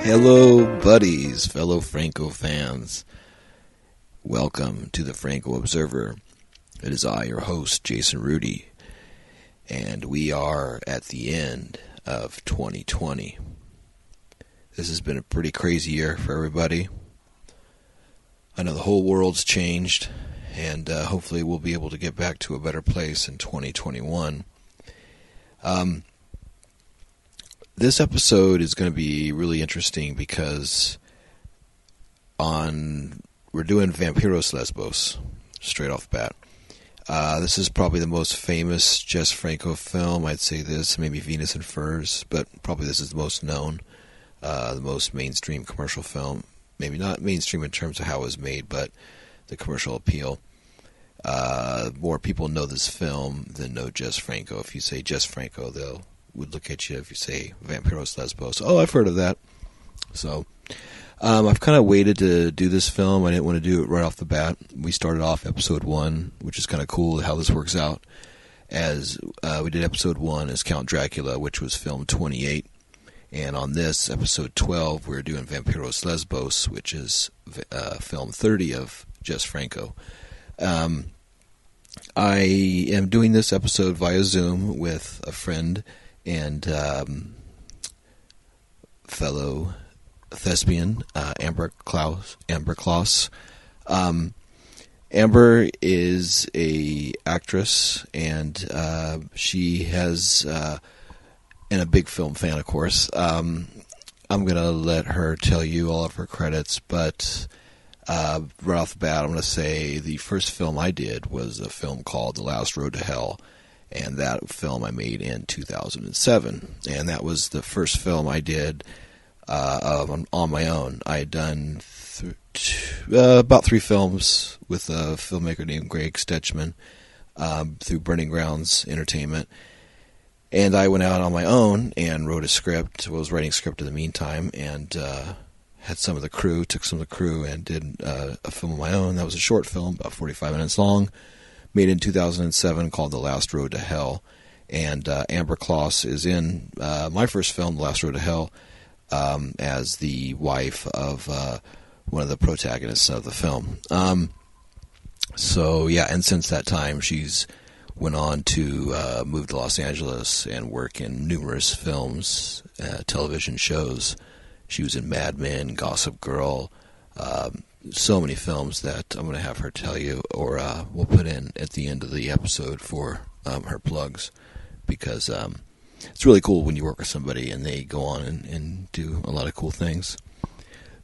Hello, buddies, fellow Franco fans. Welcome to the Franco Observer. It is I, your host, Jason Rudy, and we are at the end of 2020. This has been a pretty crazy year for everybody. I know the whole world's changed, and hopefully we'll be able to get back to a better place in 2021. This episode is going to be really interesting because we're doing Vampyros Lesbos, straight off the bat. This is probably the most famous Jess Franco film. I'd say this, maybe Venus and Furs, but probably this is the most known, the most mainstream commercial film. Maybe not mainstream in terms of how it was made, but the commercial appeal. More people know this film than know Jess Franco. If you say Jess Franco, they'll would look at you. If you say Vampyros Lesbos, oh, I've heard of that. So I've kind of waited to do this film. I didn't want to do it right off the bat. We started off episode 1, which is kind of cool how this works out, as we did episode 1 as Count Dracula, which was film 28. And on this, episode 12, we're doing Vampyros Lesbos, which is film 30 of Jess Franco. I am doing this episode via Zoom with a friend and fellow thespian, Amber Kloss. Amber is a actress, and she has, and a big film fan, of course. I'm going to let her tell you all of her credits, but right off the bat, I'm going to say the first film I did was a film called The Last Road to Hell. And that film I made in 2007. And that was the first film I did on my own. I had done about 3 films with a filmmaker named Greg Stetchman through Burning Grounds Entertainment. And I went out on my own and wrote a script. I was writing a script in the meantime, and took some of the crew and did a film of my own. That was a short film, about 45 minutes long, made in 2007, called The Last Road to Hell. And Amber Kloss is in my first film, The Last Road to Hell, as the wife of one of the protagonists of the film. So, yeah, and since that time, she's went on to move to Los Angeles and work in numerous films, television shows. She was in Mad Men, Gossip Girl, so many films that I'm going to have her tell you, or we'll put in at the end of the episode for her plugs, because it's really cool when you work with somebody and they go on and do a lot of cool things.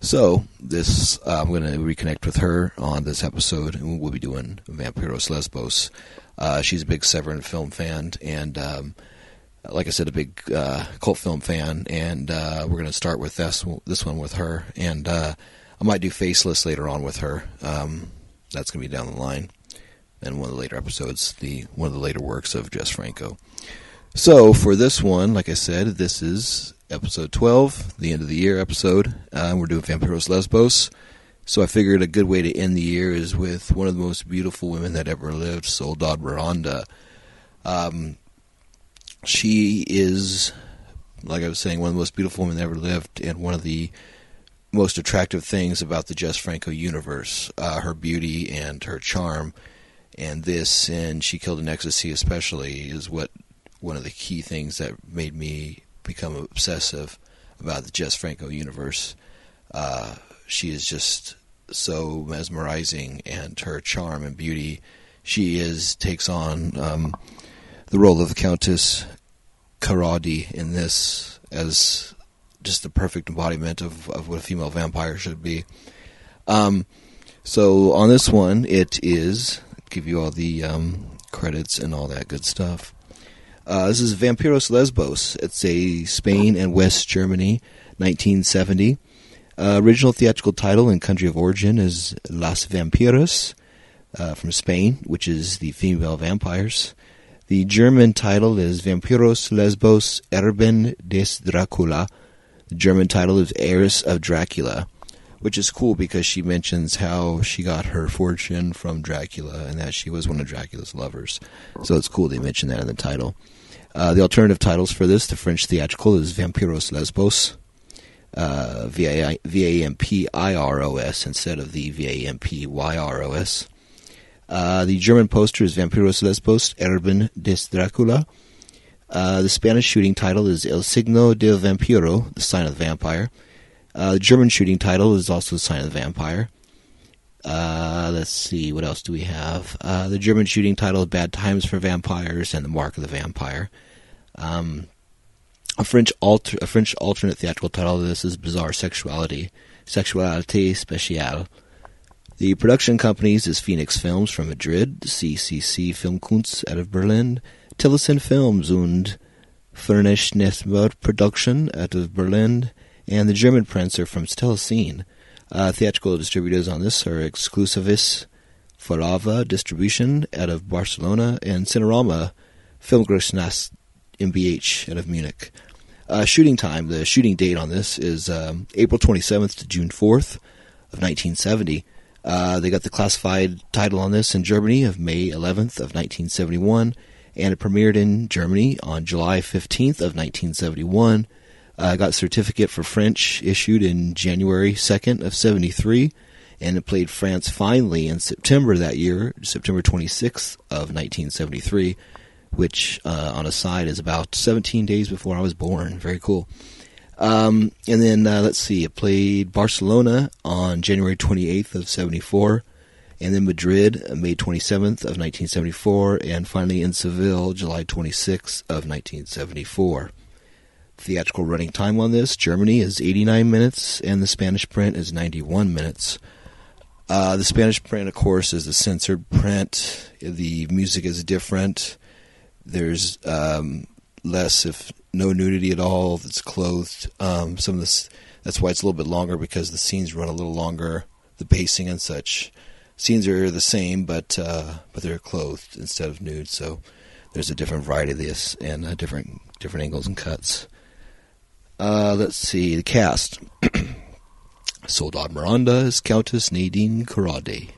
So this I'm going to reconnect with her on this episode, and we'll be doing Vampyros Lesbos. She's a big Severin film fan, and like I said, a big cult film fan, and we're going to start with this one with her, and I might do Faceless later on with her. That's going to be down the line. And one of the later episodes, one of the later works of Jess Franco. So for this one, like I said, this is episode 12, the end of the year episode. We're doing Vampyros Lesbos. So I figured a good way to end the year is with one of the most beautiful women that ever lived, Soledad Miranda. She is, like I was saying, one of the most beautiful women that ever lived, and one of the most attractive things about the Jess Franco universe, her beauty and her charm, and this, and She Killed in Ecstasy especially, is one of the key things that made me become obsessive about the Jess Franco universe. She is just so mesmerizing, and her charm and beauty. She takes on the role of Countess Karadi in this as just the perfect embodiment of what a female vampire should be. So on this one, it is, give you all the credits and all that good stuff. This is Vampyros Lesbos. It's a Spain and West Germany, 1970. Original theatrical title and country of origin is Las Vampiras, from Spain, which is the female vampires. The German title is Vampyros Lesbos Erben des Dracula. The German title is Heiress of Dracula, which is cool because she mentions how she got her fortune from Dracula and that she was one of Dracula's lovers. So it's cool they mention that in the title. The alternative titles for this, the French theatrical, is Vampyros Lesbos. Vampyros instead of the Vampyros. The German poster is Vampyros Lesbos, Erben des Dracula. The Spanish shooting title is El Signo del Vampiro, the sign of the vampire. The German shooting title is also the sign of the vampire. Let's see, what else do we have? The German shooting title is Bad Times for Vampires and The Mark of the Vampire. A French alternate theatrical title of this is Bizarre Sexuality, Sexualité Spéciale. The production companies is Phoenix Films from Madrid, CCC Filmkunst out of Berlin, Tillison Films und Furnish-Nesmer Production out of Berlin, and the German prints are from Stellacine. Theatrical distributors on this are Exclusivis Forava Distribution out of Barcelona and Cinerama Filmgroßnast MBH out of Munich. Shooting time, the shooting date on this is April 27th to June 4th of 1970. They got the classified title on this in Germany of May 11th of 1971, and it premiered in Germany on July 15th of 1971. Got a certificate for French issued in January 2nd of 73, and it played France finally in September that year, September 26th of 1973, which, on a side, is about 17 days before I was born. Very cool. And then, let's see, it played Barcelona on January 28th of 74, and then Madrid, May 27th of 1974, and finally in Seville, July 26th of 1974. Theatrical running time on this, Germany is 89 minutes, and the Spanish print is 91 minutes. The Spanish print, of course, is the censored print. The music is different. There's less, if no nudity at all. It's clothed. Some of this, that's why it's a little bit longer, because the scenes run a little longer. The pacing and such. Scenes are the same, but they're clothed instead of nude. So there's a different variety of this and different angles and cuts. Let's see, the cast. Soledad Miranda is Countess Nadine Corrade.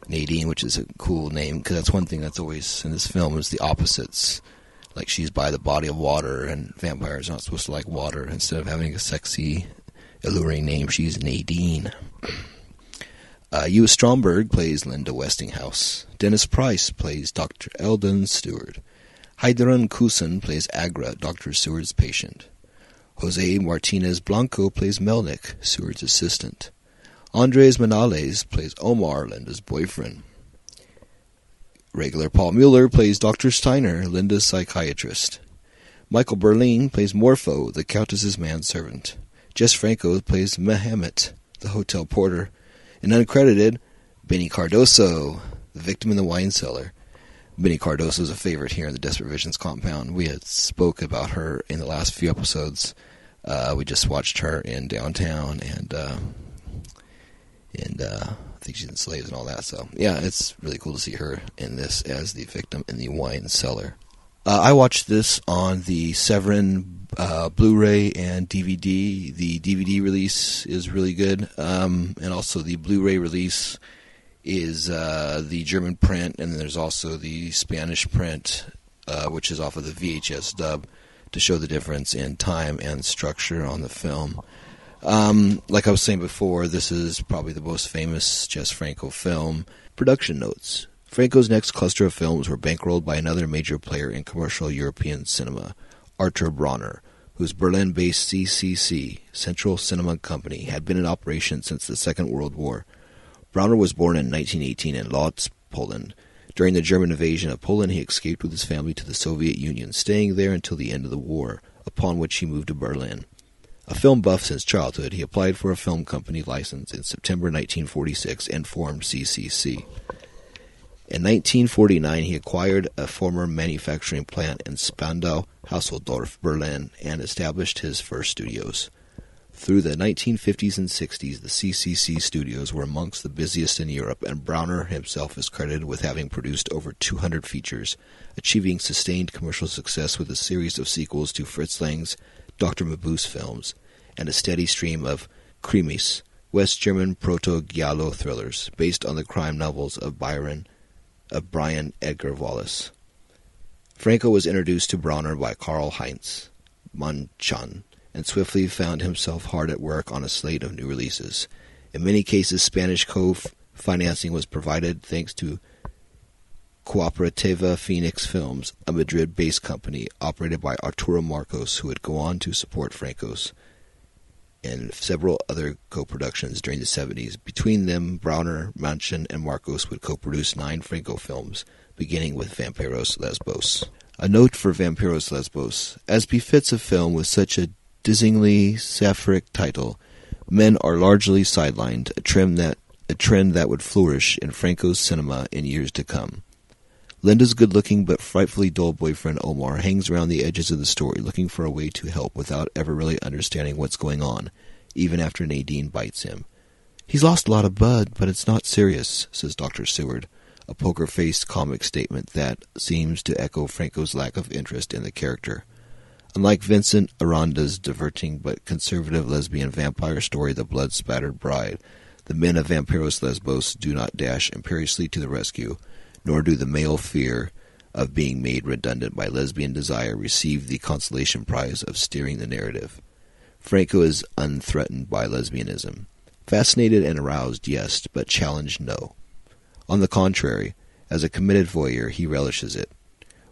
Nadine, which is a cool name, because that's one thing that's always in this film is the opposites. Like, she's by the body of water, and vampires are not supposed to like water. Instead of having a sexy, alluring name, she's Nadine. Ewa Stromberg plays Linda Westinghouse. Dennis Price plays Dr. Eldon Stewart. Heidrun Kusen plays Agra, Dr. Seward's patient. Jose Martinez Blanco plays Melnick, Seward's assistant. Andres Manales plays Omar, Linda's boyfriend. Regular Paul Mueller plays Dr. Steiner, Linda's psychiatrist. Michael Berlin plays Morpho, the Countess's manservant. Jess Franco plays Mehmet, the hotel porter. And uncredited, Benny Cardoso, the victim in the wine cellar. Benny Cardoso is a favorite here in the Desperate Visions compound. We had spoke about her in the last few episodes. We just watched her in Downtown, and I think she's in Slaves and all that. So, yeah, it's really cool to see her in this as the victim in the wine cellar. I watched this on the Severin Blu-ray and DVD. The DVD release is really good, and also the Blu-ray release is the German print, and then there's also the Spanish print, which is off of the VHS dub, to show the difference in time and structure on the film. Like I was saying before, this is probably the most famous Jess Franco film. Production notes. Franco's next cluster of films were bankrolled by another major player in commercial European cinema, Arthur Bronner, whose Berlin-based CCC, Central Cinema Company, had been in operation since the Second World War. Bronner was born in 1918 in Lodz, Poland. During the German invasion of Poland, he escaped with his family to the Soviet Union, staying there until the end of the war, upon which he moved to Berlin. A film buff since childhood, he applied for a film company license in September 1946 and formed CCC. In 1949, he acquired a former manufacturing plant in Spandau, Hasseldorf, Berlin, and established his first studios. Through the 1950s and 60s, the CCC studios were amongst the busiest in Europe, and Bronner himself is credited with having produced over 200 features, achieving sustained commercial success with a series of sequels to Fritz Lang's Dr. Mabuse films, and a steady stream of Krimis, West German proto-giallo thrillers, based on the crime novels of Brian Edgar Wallace. Franco was introduced to Bronner by Karl Heinz Manchon and swiftly found himself hard at work on a slate of new releases. In many cases, Spanish co-financing was provided thanks to Cooperativa Phoenix Films, a Madrid-based company operated by Arturo Marcos, who would go on to support Franco's and several other co-productions during the 70s. Between them, Browner, Manchin, and Marcos would co-produce 9 Franco films, beginning with Vampyros Lesbos. A note for Vampyros Lesbos: as befits a film with such a dizzyingly sapphic title, men are largely sidelined, a trend that would flourish in Franco's cinema in years to come. Linda's good-looking but frightfully dull boyfriend Omar hangs around the edges of the story, looking for a way to help without ever really understanding what's going on, even after Nadine bites him. "He's lost a lot of blood, but it's not serious," says Dr. Seward, a poker-faced comic statement that seems to echo Franco's lack of interest in the character. Unlike Vincent Aranda's diverting but conservative lesbian vampire story, The Blood-Spattered Bride, the men of Vampyros Lesbos do not dash imperiously to the rescue, nor do the male fear of being made redundant by lesbian desire receive the consolation prize of steering the narrative. Franco is unthreatened by lesbianism. Fascinated and aroused, yes, but challenged, no. On the contrary, as a committed voyeur, he relishes it.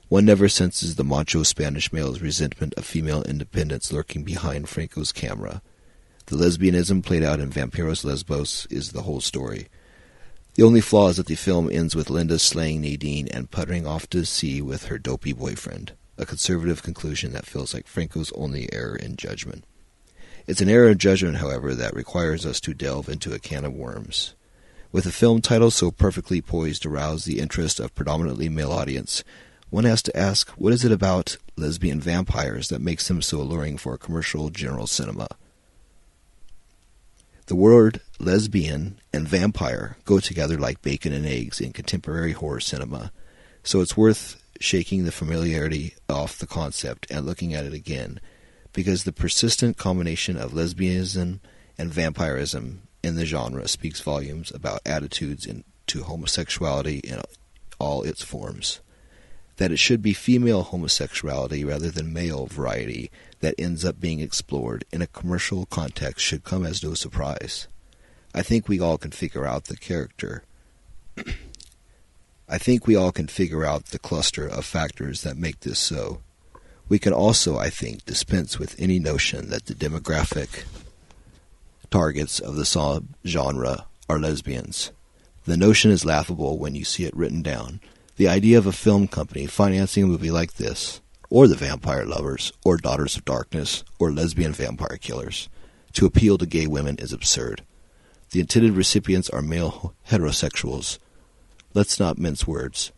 One never senses the macho Spanish male's resentment of female independence lurking behind Franco's camera. The lesbianism played out in Vampyros Lesbos is the whole story. The only flaw is that the film ends with Linda slaying Nadine and puttering off to sea with her dopey boyfriend, a conservative conclusion that feels like Franco's only error in judgment. It's an error of judgment, however, that requires us to delve into a can of worms. With a film title so perfectly poised to rouse the interest of predominantly male audience, one has to ask, what is it about lesbian vampires that makes them so alluring for commercial general cinema? The word lesbian and vampire go together like bacon and eggs in contemporary horror cinema, so it's worth shaking the familiarity off the concept and looking at it again, because the persistent combination of lesbianism and vampirism in the genre speaks volumes about attitudes to homosexuality in all its forms. That it should be female homosexuality rather than male variety that ends up being explored in a commercial context should come as no surprise. I think we all can figure out the cluster of factors that make this so. We can also, I think, dispense with any notion that the demographic targets of the genre are lesbians. The notion is laughable when you see it written down. The idea of a film company financing a movie like this, or The Vampire Lovers, or Daughters of Darkness, or Lesbian Vampire Killers, to appeal to gay women is absurd. The intended recipients are male heterosexuals, let's not mince words,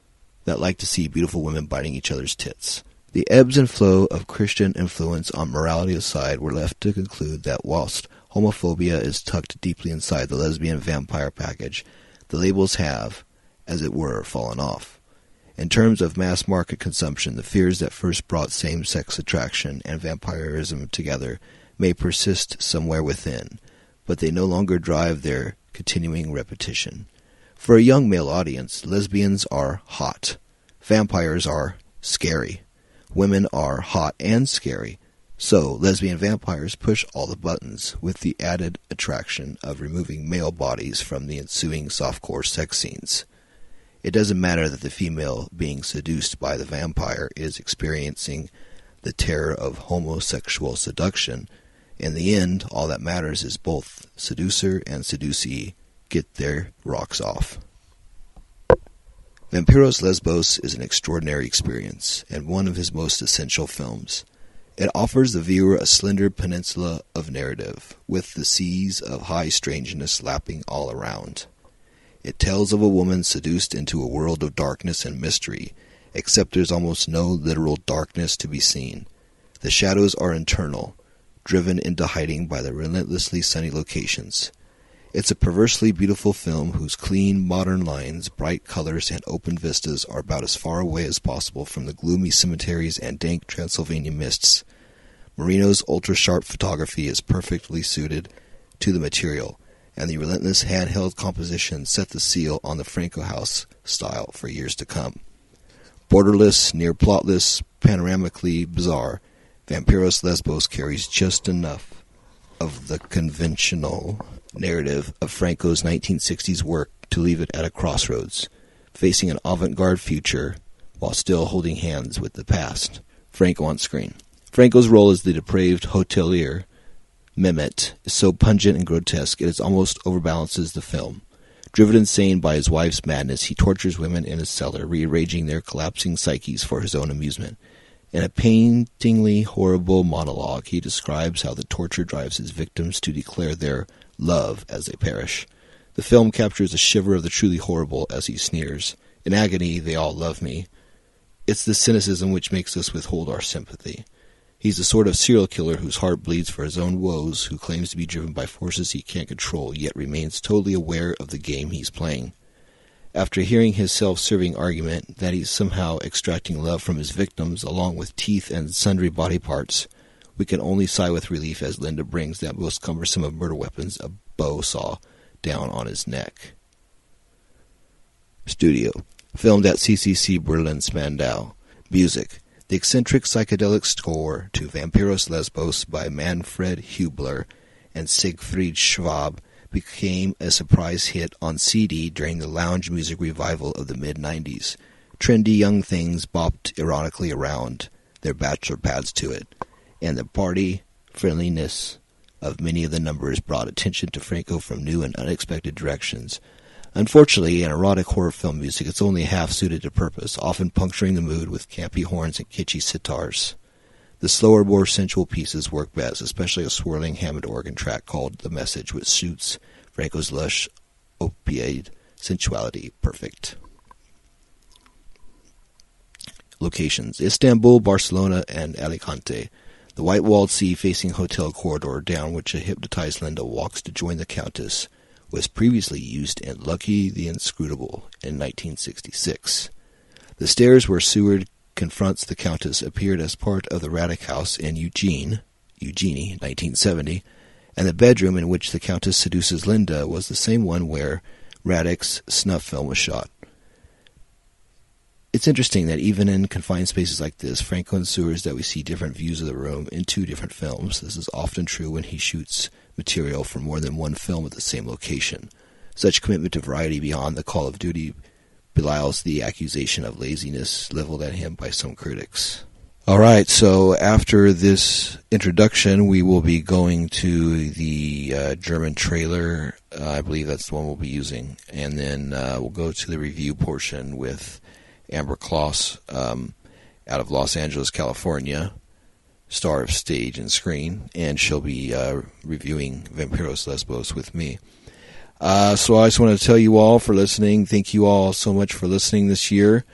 that like to see beautiful women biting each other's tits. The ebbs and flow of Christian influence on morality aside, we're left to conclude that whilst homophobia is tucked deeply inside the lesbian vampire package, the labels have, as it were, fallen off. In terms of mass market consumption, the fears that first brought same-sex attraction and vampirism together may persist somewhere within, but they no longer drive their continuing repetition. For a young male audience, lesbians are hot. Vampires are scary. Women are hot and scary. So, lesbian vampires push all the buttons, with the added attraction of removing male bodies from the ensuing softcore sex scenes. It doesn't matter that the female being seduced by the vampire is experiencing the terror of homosexual seduction. In the end, all that matters is both seducer and seducee get their rocks off. Vampyros Lesbos is an extraordinary experience, and one of his most essential films. It offers the viewer a slender peninsula of narrative, with the seas of high strangeness lapping all around. It tells of a woman seduced into a world of darkness and mystery, except there's almost no literal darkness to be seen. The shadows are internal, driven into hiding by the relentlessly sunny locations. It's a perversely beautiful film whose clean, modern lines, bright colors, and open vistas are about as far away as possible from the gloomy cemeteries and dank Transylvania mists. Marino's ultra-sharp photography is perfectly suited to the material, and the relentless handheld composition set the seal on the Franco House style for years to come. Borderless, near plotless, panoramically bizarre, Vampyros Lesbos carries just enough of the conventional narrative of Franco's 1960s work to leave it at a crossroads, facing an avant-garde future while still holding hands with the past. Franco on screen. Franco's role as the depraved hotelier, Mehmet, is so pungent and grotesque it almost overbalances the film. Driven insane by his wife's madness, he tortures women in his cellar, rearranging their collapsing psyches for his own amusement. In a paintingly horrible monologue, he describes how the torture drives his victims to declare their love as they perish. The film captures a shiver of the truly horrible as he sneers, "In agony, they all love me." It's the cynicism which makes us withhold our sympathy. He's the sort of serial killer whose heart bleeds for his own woes, who claims to be driven by forces he can't control, yet remains totally aware of the game he's playing. After hearing his self-serving argument that he's somehow extracting love from his victims, along with teeth and sundry body parts, we can only sigh with relief as Linda brings that most cumbersome of murder weapons, a bow saw, down on his neck. Studio. Filmed at CCC Berlin Spandau. Music. The eccentric psychedelic score to Vampyros Lesbos by Manfred Hubler and Siegfried Schwab became a surprise hit on CD during the lounge music revival of the mid-90s. Trendy young things bopped ironically around their bachelor pads to it, and the party friendliness of many of the numbers brought attention to Franco from new and unexpected directions. Unfortunately, in erotic horror film music, it's only half suited to purpose, often puncturing the mood with campy horns and kitschy sitars. The slower, more sensual pieces work best, especially a swirling Hammond organ track called The Message, which suits Franco's lush opiate sensuality perfect. Locations: Istanbul, Barcelona, and Alicante. The white-walled sea-facing hotel corridor down which a hypnotized Linda walks to join the Countess was previously used in Lucky the Inscrutable in 1966. The stairs where Seward confronts the Countess appeared as part of the Radek house in Eugenie, 1970, and the bedroom in which the Countess seduces Linda was the same one where Radek's snuff film was shot. It's interesting that even in confined spaces like this, Franco ensures that we see different views of the room in two different films. This is often true when he shoots material for more than one film at the same location. Such commitment to variety beyond the Call of Duty belies the accusation of laziness leveled at him by some critics. All right, so after this introduction, we will be going to the German trailer. I believe that's the one we'll be using. And then we'll go to the review portion with Amber Kloss out of Los Angeles, California, star of stage and screen, and she'll be reviewing Vampyros Lesbos with me. So I just want to tell you all for listening. Thank you all so much for listening this year.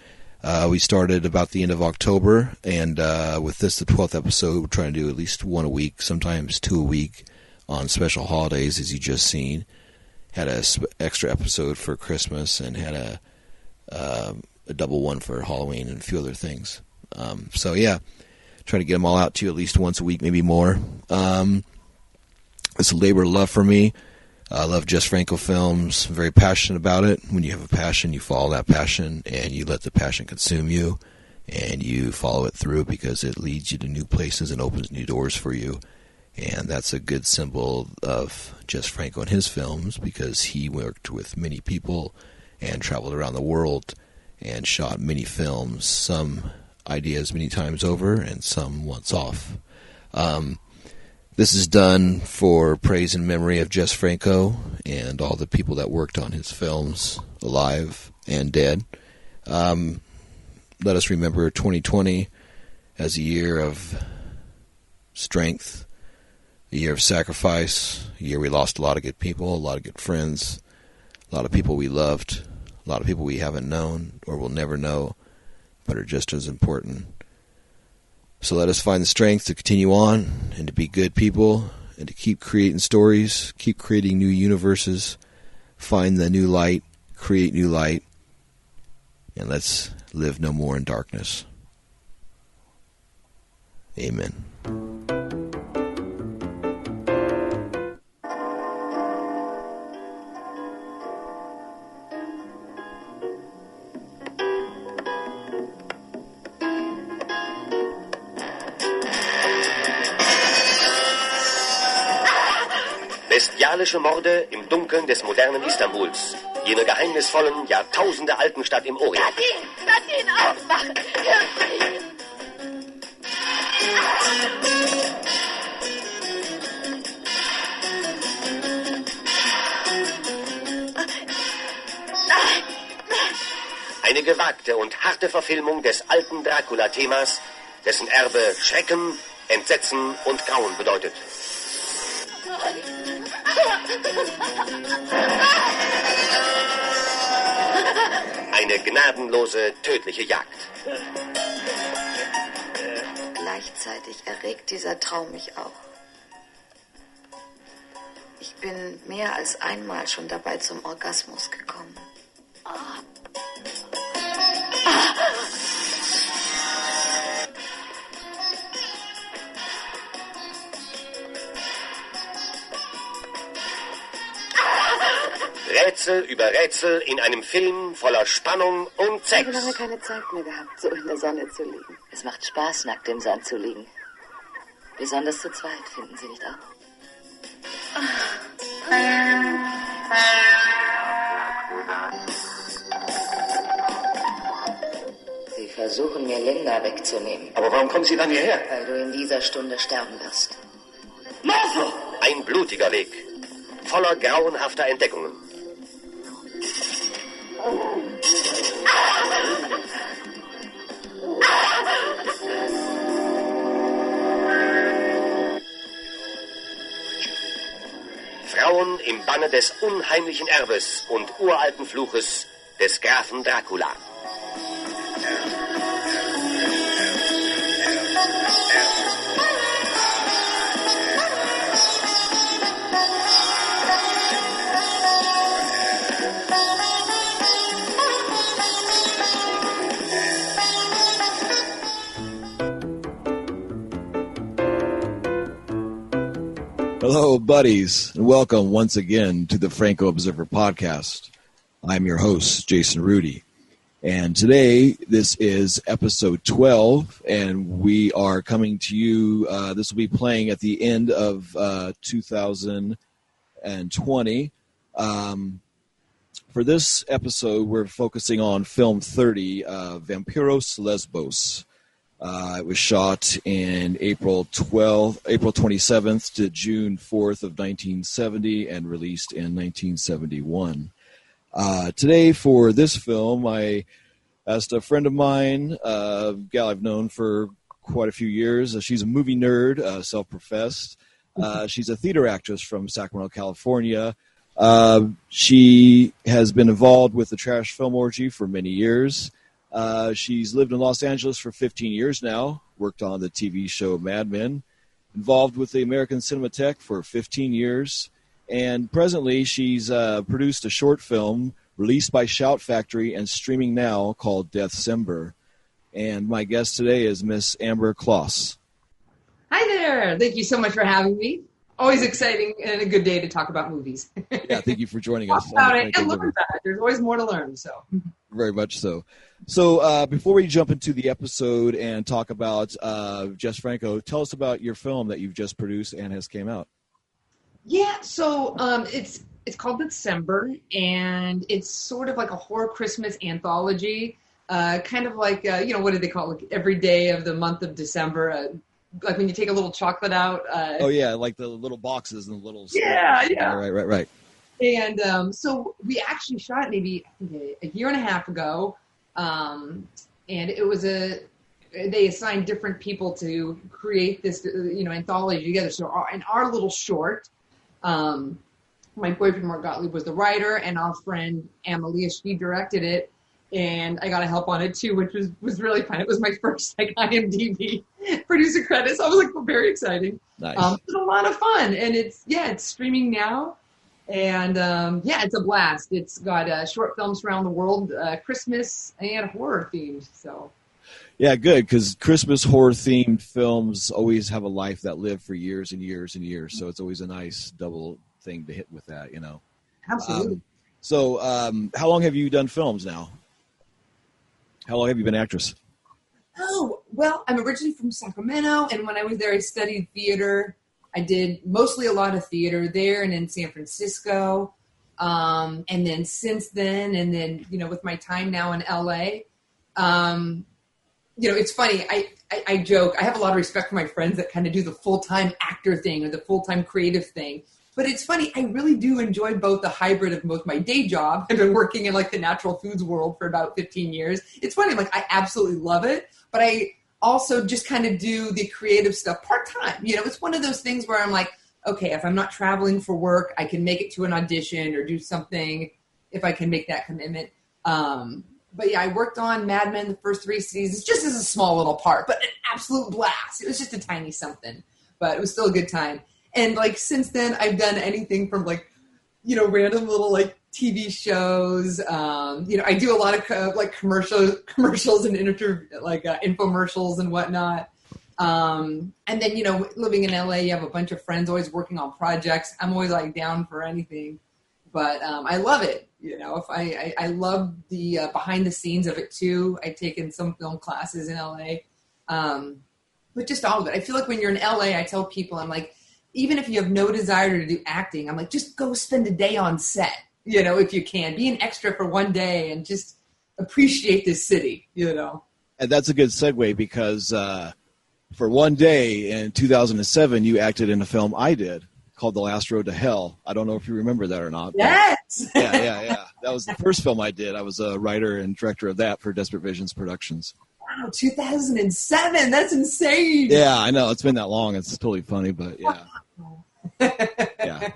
We started about the end of October, and with this, the 12th episode, we're trying to do at least one a week, sometimes two a week on special holidays, as you just seen. Had a extra episode for Christmas and had a double one for Halloween and a few other things. So yeah, trying to get them all out to you at least once a week, maybe more. It's a labor of love for me. I love Jess Franco films. I'm very passionate about it. When you have a passion, you follow that passion, and you let the passion consume you, and you follow it through because it leads you to new places and opens new doors for you. And that's a good symbol of Jess Franco and his films, because he worked with many people and traveled around the world and shot many films, some ideas many times over and some once off. This is done for praise and memory of Jess Franco and all the people that worked on his films, alive and dead. Let us remember 2020 as a year of strength, a year of sacrifice, a year we lost a lot of good people, a lot of good friends, a lot of people we loved, a lot of people we haven't known or will never know, but are just as important. So let us find the strength to continue on and to be good people and to keep creating stories, keep creating new universes, find the new light, create new light, and let's live no more in darkness. Amen. bestialische Morde im Dunkeln des modernen Istanbuls, jener geheimnisvollen, jahrtausendealten Stadt im Orient. Lass ihn aufwachen! Irgendwie! Eine gewagte und harte Verfilmung des alten Dracula-Themas, dessen Erbe Schrecken, Entsetzen und Grauen bedeutet. Eine gnadenlose, tödliche Jagd. Gleichzeitig erregt dieser Traum mich auch. Ich bin mehr als einmal schon dabei zum Orgasmus gekommen. Rätsel über Rätsel in einem Film voller Spannung und Ich habe Sex. lange keine Zeit mehr gehabt, so in der Sonne zu liegen. Es macht Spaß, nackt im Sand zu liegen. Besonders zu zweit, finden Sie nicht auch? Sie versuchen mir Linda wegzunehmen, Aber warum kommen Sie dann hierher? weil du in dieser Stunde sterben wirst. Ein blutiger Weg, voller grauenhafter Entdeckungen. Frauen im Banne des unheimlichen Erbes und uralten Fluches des Grafen Dracula. Hello, buddies, and welcome once again to the Franco Observer podcast. I'm your host, Jason Rudy, and today this is episode 12, and we are coming to you. This will be playing at the end of 2020. For this episode, we're focusing on film 30, Vampyros Lesbos. It was shot in April 27th to June 4th of 1970 and released in 1971. Today for this film, I asked a friend of mine, a gal I've known for quite a few years. She's a movie nerd, self-professed. She's a theater actress from Sacramento, California. She has been involved with the Trash Film Orgy for many years. She's lived in Los Angeles for 15 years now, worked on the TV show Mad Men, involved with the American Cinematheque for 15 years, and presently she's produced a short film released by Shout Factory and streaming now called Deathcember. And my guest today is Miss Amber Kloss. Hi there. Thank you so much for having me. Always exciting and a good day to talk about movies. Yeah, thank you for joining us. Talk about it and learn about it. There's always more to learn. So very much so. So before we jump into the episode and talk about Jess Franco, tell us about your film that you've just produced and has came out. yeah, so it's called December, and it's sort of like a horror Christmas anthology, kind of like what do they call it? Like every day of the month of December. Like when you take a little chocolate out. Oh yeah, like the little boxes and the little. Yeah. Right. And so we actually shot maybe I think a year and a half ago, and it was they assigned different people to create this anthology together. So in our little short, my boyfriend Mark Gottlieb was the writer, and our friend Amalia, she directed it. And I got a help on it too, which was really fun. It was my first IMDb producer credit, so I was very exciting. Nice. It was a lot of fun, and it's streaming now, and it's a blast. It's got short films around the world, Christmas and horror themed. So. Yeah, good, because Christmas horror-themed films always have a life that lived for years and years and years, so it's always a nice double thing to hit with that, Absolutely. So how long have you done films now? How long have you been an actress? Oh, well, I'm originally from Sacramento, and when I was there, I studied theater. I did mostly a lot of theater there and in San Francisco. And then since then, and then, with my time now in LA, it's funny. I joke. I have a lot of respect for my friends that kind of do the full-time actor thing or the full-time creative thing. But it's funny. I really do enjoy both the hybrid of both my day job. I've been working in like the natural foods world for about 15 years. It's funny. Like I absolutely love it, but I also just kind of do the creative stuff part-time. It's one of those things where I'm like, okay, if I'm not traveling for work, I can make it to an audition or do something if I can make that commitment. But yeah, I worked on Mad Men the first 3 seasons just as a small little part, but an absolute blast. It was just a tiny something, but it was still a good time. And like since then, I've done anything from like, random little like TV shows. I do a lot of like commercials and infomercials and whatnot. And then, living in LA, you have a bunch of friends always working on projects. I'm always like down for anything, but I love it. If I love the behind the scenes of it too. I've taken some film classes in LA, but just all of it. I feel like when you're in LA, I tell people, I'm like, even if you have no desire to do acting, I'm like, just go spend a day on set, if you can. Be an extra for one day and just appreciate this city, And that's a good segue because for one day in 2007, you acted in a film I did called The Last Road to Hell. I don't know if you remember that or not. Yes! Yeah. That was the first film I did. I was a writer and director of that for Desperate Visions Productions. Wow, 2007. That's insane. Yeah, I know. It's been that long. It's totally funny, but yeah. Yeah.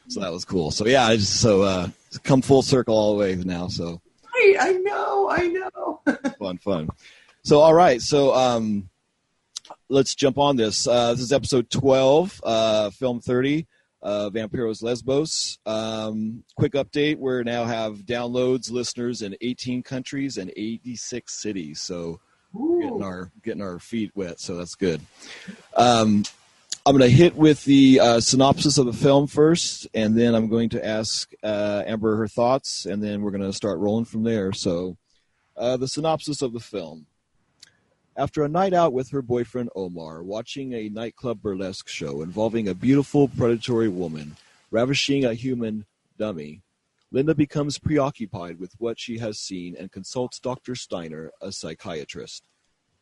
So that was cool. So yeah, come full circle all the way now. So I know. Fun. So all right. So let's jump on this. This is episode 12, film 30, Vampyros Lesbos. Quick update: we now have downloads, listeners in 18 countries and 86 cities. So getting our feet wet. So that's good. I'm going to hit with the synopsis of the film first, and then I'm going to ask Amber her thoughts, and then we're going to start rolling from there. So the synopsis of the film. After a night out with her boyfriend Omar, watching a nightclub burlesque show involving a beautiful predatory woman ravishing a human dummy, Linda becomes preoccupied with what she has seen and consults Dr. Steiner, a psychiatrist.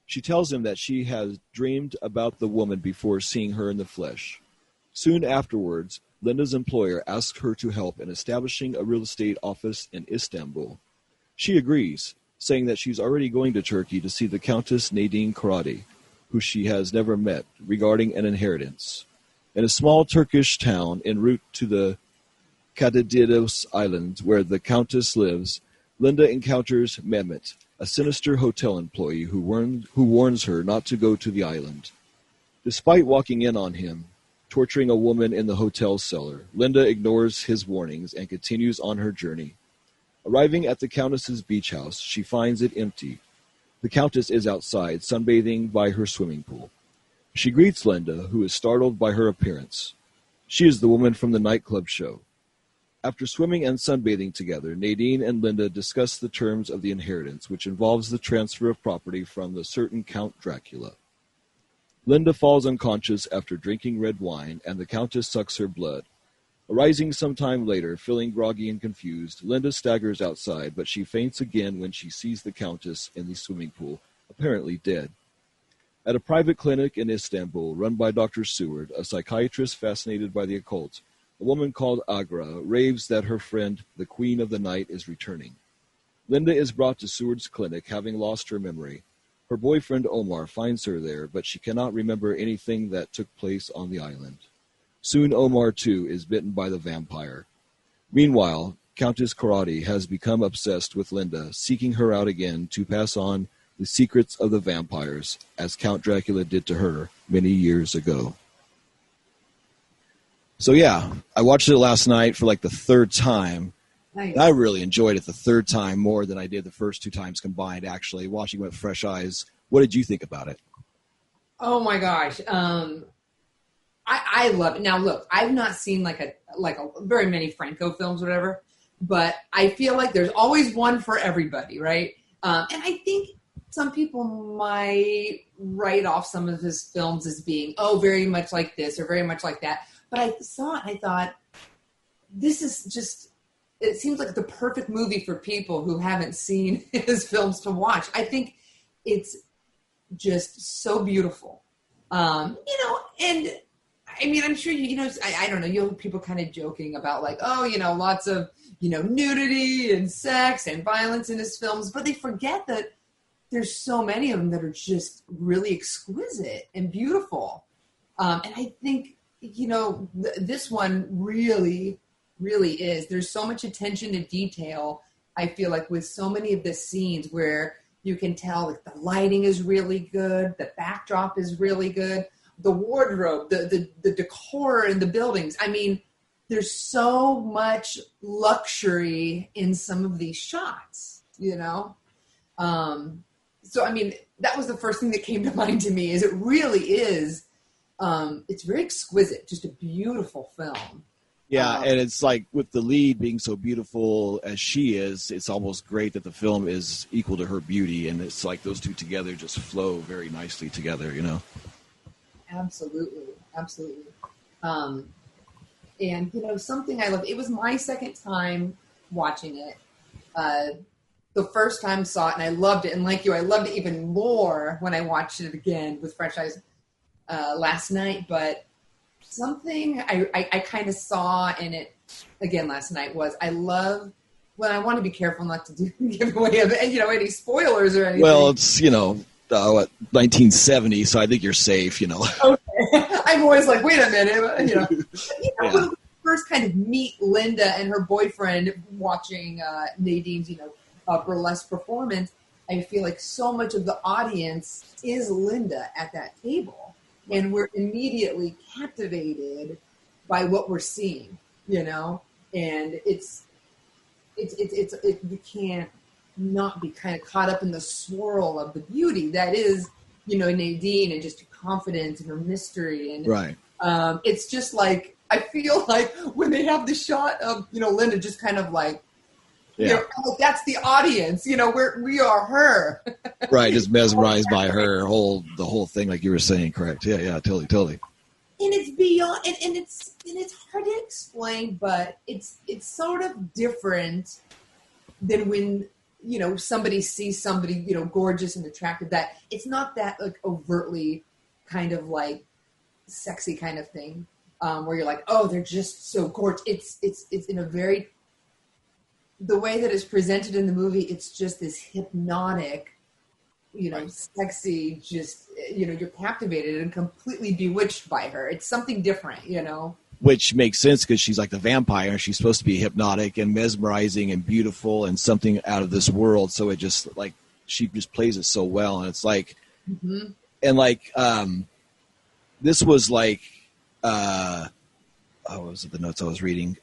She tells him that she has dreamed about the woman before seeing her in the flesh. Soon afterwards, Linda's employer asks her to help in establishing a real estate office in Istanbul. She agrees, saying that she's already going to Turkey to see the Countess Nadine Karadi, who she has never met, regarding an inheritance. In a small Turkish town en route to the Katadidos Islands, where the Countess lives, Linda encounters Mehmet, a sinister hotel employee who warns her not to go to the island. Despite walking in on him, torturing a woman in the hotel cellar, Linda ignores his warnings and continues on her journey. Arriving at the Countess's beach house, she finds it empty. The Countess is outside, sunbathing by her swimming pool. She greets Linda, who is startled by her appearance. She is the woman from the nightclub show. After swimming and sunbathing together, Nadine and Linda discuss the terms of the inheritance, which involves the transfer of property from the certain Count Dracula. Linda falls unconscious after drinking red wine, and the Countess sucks her blood. Arising some time later, feeling groggy and confused, Linda staggers outside, but she faints again when she sees the Countess in the swimming pool, apparently dead. At a private clinic in Istanbul, run by Dr. Seward, a psychiatrist fascinated by the occult, a woman called Agra raves that her friend, the Queen of the Night, is returning. Linda is brought to Seward's clinic, having lost her memory. Her boyfriend Omar finds her there, but she cannot remember anything that took place on the island. Soon Omar, too, is bitten by the vampire. Meanwhile, Countess Karadi has become obsessed with Linda, seeking her out again to pass on the secrets of the vampires, as Count Dracula did to her many years ago. So yeah, I watched it last night for like the third time. Nice. I really enjoyed it the third time more than I did the first 2 times combined, actually, watching it with fresh eyes. What did you think about it? Oh my gosh. I love it. Now look, I've not seen like a very many Franco films or whatever, but I feel like there's always one for everybody, right? And I think some people might write off some of his films as being, very much like this or very much like that. But I saw it and I thought, this is just, it seems like the perfect movie for people who haven't seen his films to watch. I think it's just so beautiful. And I mean, I'm sure, I don't know, you'll have people kind of joking about like, lots of, nudity and sex and violence in his films, but they forget that there's so many of them that are just really exquisite and beautiful. And I think, this one really, really is. There's so much attention to detail, I feel like, with so many of the scenes where you can tell that the lighting is really good, the backdrop is really good, the wardrobe, the decor in the buildings. I mean, there's so much luxury in some of these shots, So, I mean, that was the first thing that came to mind to me, is it really is, it's very exquisite, just a beautiful film. Yeah, and it's like with the lead being so beautiful as she is, it's almost great that the film is equal to her beauty, and it's like those two together just flow very nicely together, Absolutely. And, something I love, it was my second time watching it. The first time saw it and I loved it. And like you, I loved it even more when I watched it again with fresh eyes last night. But something I kind of saw in it again last night was I want to be careful not to give away any spoilers or anything. Well, it's, 1970, so I think you're safe, Okay. I'm always like, wait a minute, when we first kind of meet Linda and her boyfriend watching Nadine's, burlesque performance, I feel like so much of the audience is Linda at that table, and we're immediately captivated by what we're seeing, and it's you can't not be kind of caught up in the swirl of the beauty that is, Nadine, and just her confidence and her mystery, and right. It's just like, I feel like when they have the shot of Linda just kind of like, that's the audience, we are her. Right, just mesmerized by her the whole thing, like you were saying, correct? Yeah, totally. And it's beyond, and it's hard to explain, but it's sort of different than when somebody sees somebody gorgeous and attractive. That it's not that like overtly kind of like sexy kind of thing, where you're like, oh, they're just so gorgeous. It's in a very, the way that it's presented in the movie, it's just this hypnotic, sexy, just, you're captivated and completely bewitched by her. It's something different, Which makes sense because she's like the vampire. She's supposed to be hypnotic and mesmerizing and beautiful and something out of this world. So it just like, she just plays it so well. And it's like, and like, this was like, what was it, the notes I was reading?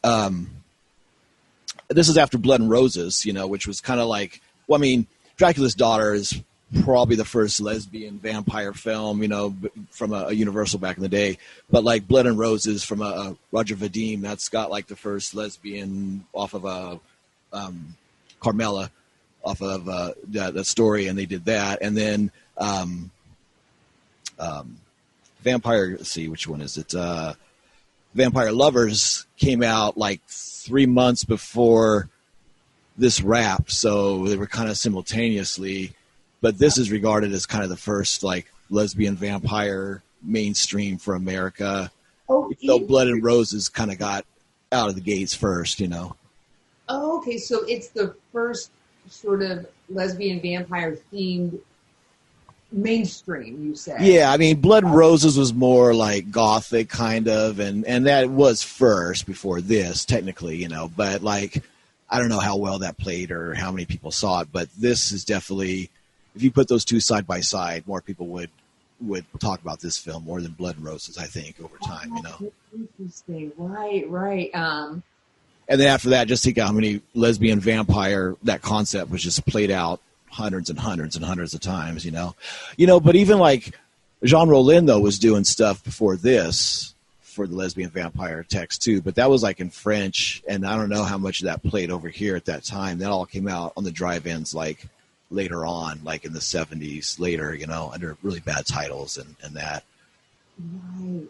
This is after Blood and Roses, which was kind of like, well, I mean, Dracula's Daughter is probably the first lesbian vampire film, from a Universal back in the day. But like Blood and Roses from a Roger Vadim, that's got like the first lesbian off of Carmela, off of that story, and they did that. And then Vampire, let's see, which one is it? Vampire Lovers came out like 3 months before this rap, so they were kind of simultaneously. But this is regarded as kind of the first like lesbian vampire mainstream for America. Oh, so Blood and Roses kind of got out of the gates first, Oh, okay, so it's the first sort of lesbian vampire themed mainstream, you say? Yeah, I mean, Blood and Roses was more like gothic kind of, and that was first before this, technically, but like, I don't know how well that played or how many people saw it, but this is definitely, if you put those two side by side, more people would talk about this film more than Blood and Roses, I think, over time, Interesting. Right. And then after that, just think how many lesbian vampire, that concept was just played out hundreds and hundreds and hundreds of times, but even like Jean Rollin though was doing stuff before this for the lesbian vampire text too, but that was like in French, and I don't know how much of that played over here at that time. That all came out on the drive-ins like later on, like in the 70s later, under really bad titles and that. Right.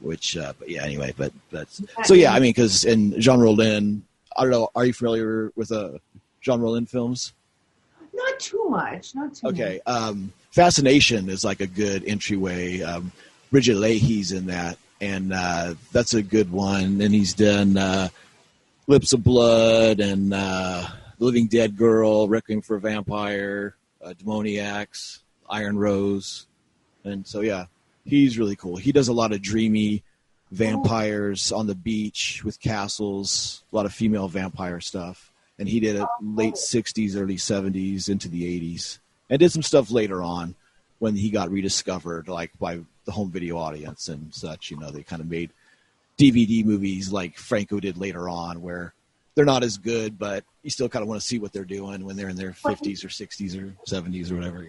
Which, but yeah, anyway, but so yeah, I mean, because in Jean Rollin, I don't know, are you familiar with Jean Rollin films? Not too much. Okay. Fascination is like a good entryway. Bridget Leahy's in that, and that's a good one. And he's done Lips of Blood and Living Dead Girl, Requiem for a Vampire, Demoniacs, Iron Rose. And so, yeah, he's really cool. He does a lot of dreamy vampires on the beach with castles, a lot of female vampire stuff. And he did it late 60s, early 70s, into the 80s. And did some stuff later on when he got rediscovered, like by the home video audience and such. They kind of made DVD movies like Franco did later on, where they're not as good, but you still kind of want to see what they're doing when they're in their 50s or 60s or 70s or whatever,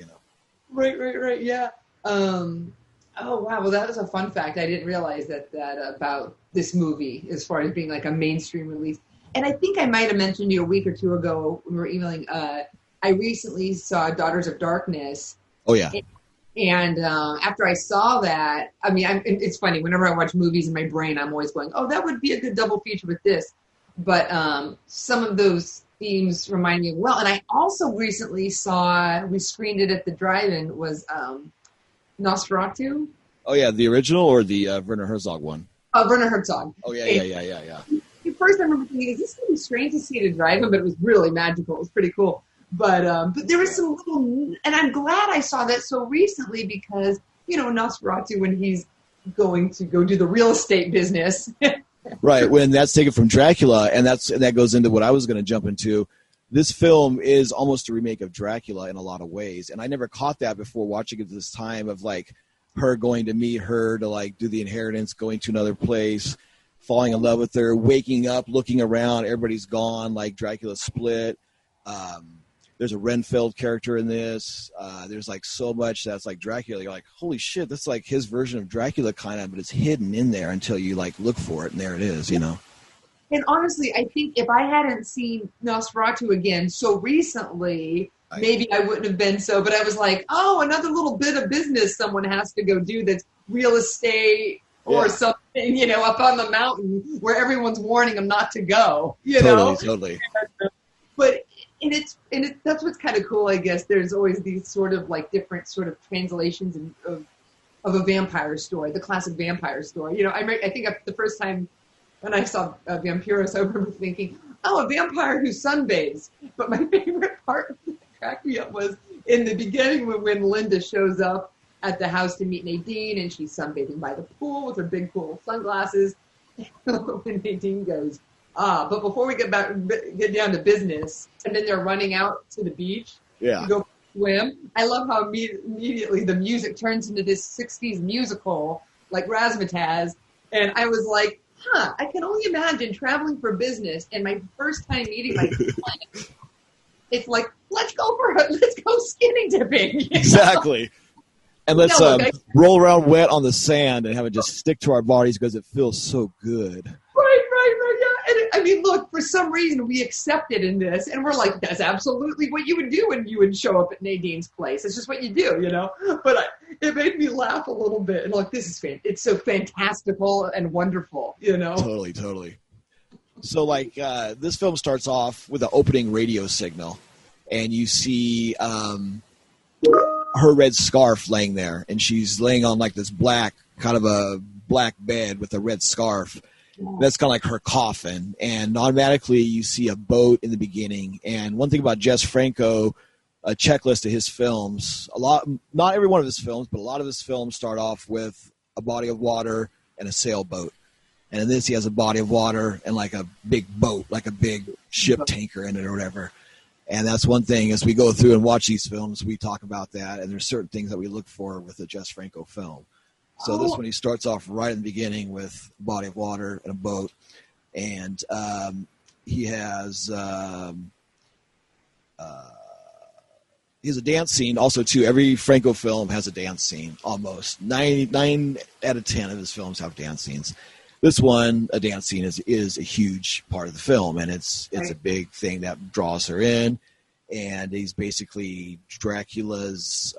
Right, yeah. Oh, wow. Well, that was a fun fact. I didn't realize that about this movie as far as being like a mainstream release. And I think I might have mentioned to you a week or two ago when we were emailing, I recently saw Daughters of Darkness. Oh, yeah. And after I saw that, I mean, it's funny. Whenever I watch movies in my brain, I'm always going, oh, that would be a good double feature with this. But some of those themes remind me of well. And I also recently we screened it at the drive-in, was Nosferatu. Oh, yeah, the original or the Werner Herzog one? Werner Herzog. Oh, yeah. At first I remember thinking, is this going to be strange to see it at a drive-in? But it was really magical. It was pretty cool. But there was some little, and I'm glad I saw that so recently because, Nosferatu, when he's going to go do the real estate business. Right, when that's taken from Dracula, and that goes into what I was going to jump into. This film is almost a remake of Dracula in a lot of ways, and I never caught that before watching it this time of, like, her going to meet her to, like, do the inheritance, going to another place, falling in love with her, waking up, looking around, everybody's gone, like Dracula split. There's a Renfield character in this. There's like so much that's like Dracula. You're like, holy shit, that's like his version of Dracula kind of, but it's hidden in there until you like look for it, and there it is, And honestly, I think if I hadn't seen Nosferatu again so recently, maybe I wouldn't have been so. But I was like, oh, another little bit of business someone has to go do that's real estate or something, up on the mountain where everyone's warning them not to go. Totally. But that's what's kind of cool, I guess. There's always these sort of like different sort of translations of a vampire story, the classic vampire story. I think the first time when I saw Vampyros, I remember thinking, oh, a vampire who sunbathes. But my favorite part that cracked me up was in the beginning when Linda shows up at the house to meet Nadine, and she's sunbathing by the pool with her big pool sunglasses. When Nadine goes, but before we get down to business, and then they're running out to the beach to go swim. I love how immediately the music turns into this 60s musical, like Razzmatazz. And I was like, I can only imagine traveling for business and my first time meeting my client. It's like, let's go skinny dipping. Exactly. And let's roll around wet on the sand and have it just stick to our bodies because it feels so good. Right, yeah. And I mean, look, for some reason we accepted in this, and we're like, that's absolutely what you would do when you would show up at Nadine's place. It's just what you do, But it made me laugh a little bit, and like, this is it's so fantastical and wonderful, Totally. So, like, this film starts off with an opening radio signal, and you see her red scarf laying there, and she's laying on like this black bed with a red scarf. That's kind of like her coffin, and automatically you see a boat in the beginning. And one thing about Jess Franco, a checklist of his films, not every one of his films, but a lot of his films start off with a body of water and a sailboat. And in this, he has a body of water and like a big boat, like a big ship tanker in it or whatever. And that's one thing, as we go through and watch these films, we talk about that, and there's certain things that we look for with a Jess Franco film. So this one, he starts off right in the beginning with a body of water and a boat. And he has a dance scene also, too. Every Franco film has a dance scene, almost. 9 out of 10 of his films have dance scenes. This one, a dance scene is a huge part of the film, and it's a big thing that draws her in. and he's basically Dracula's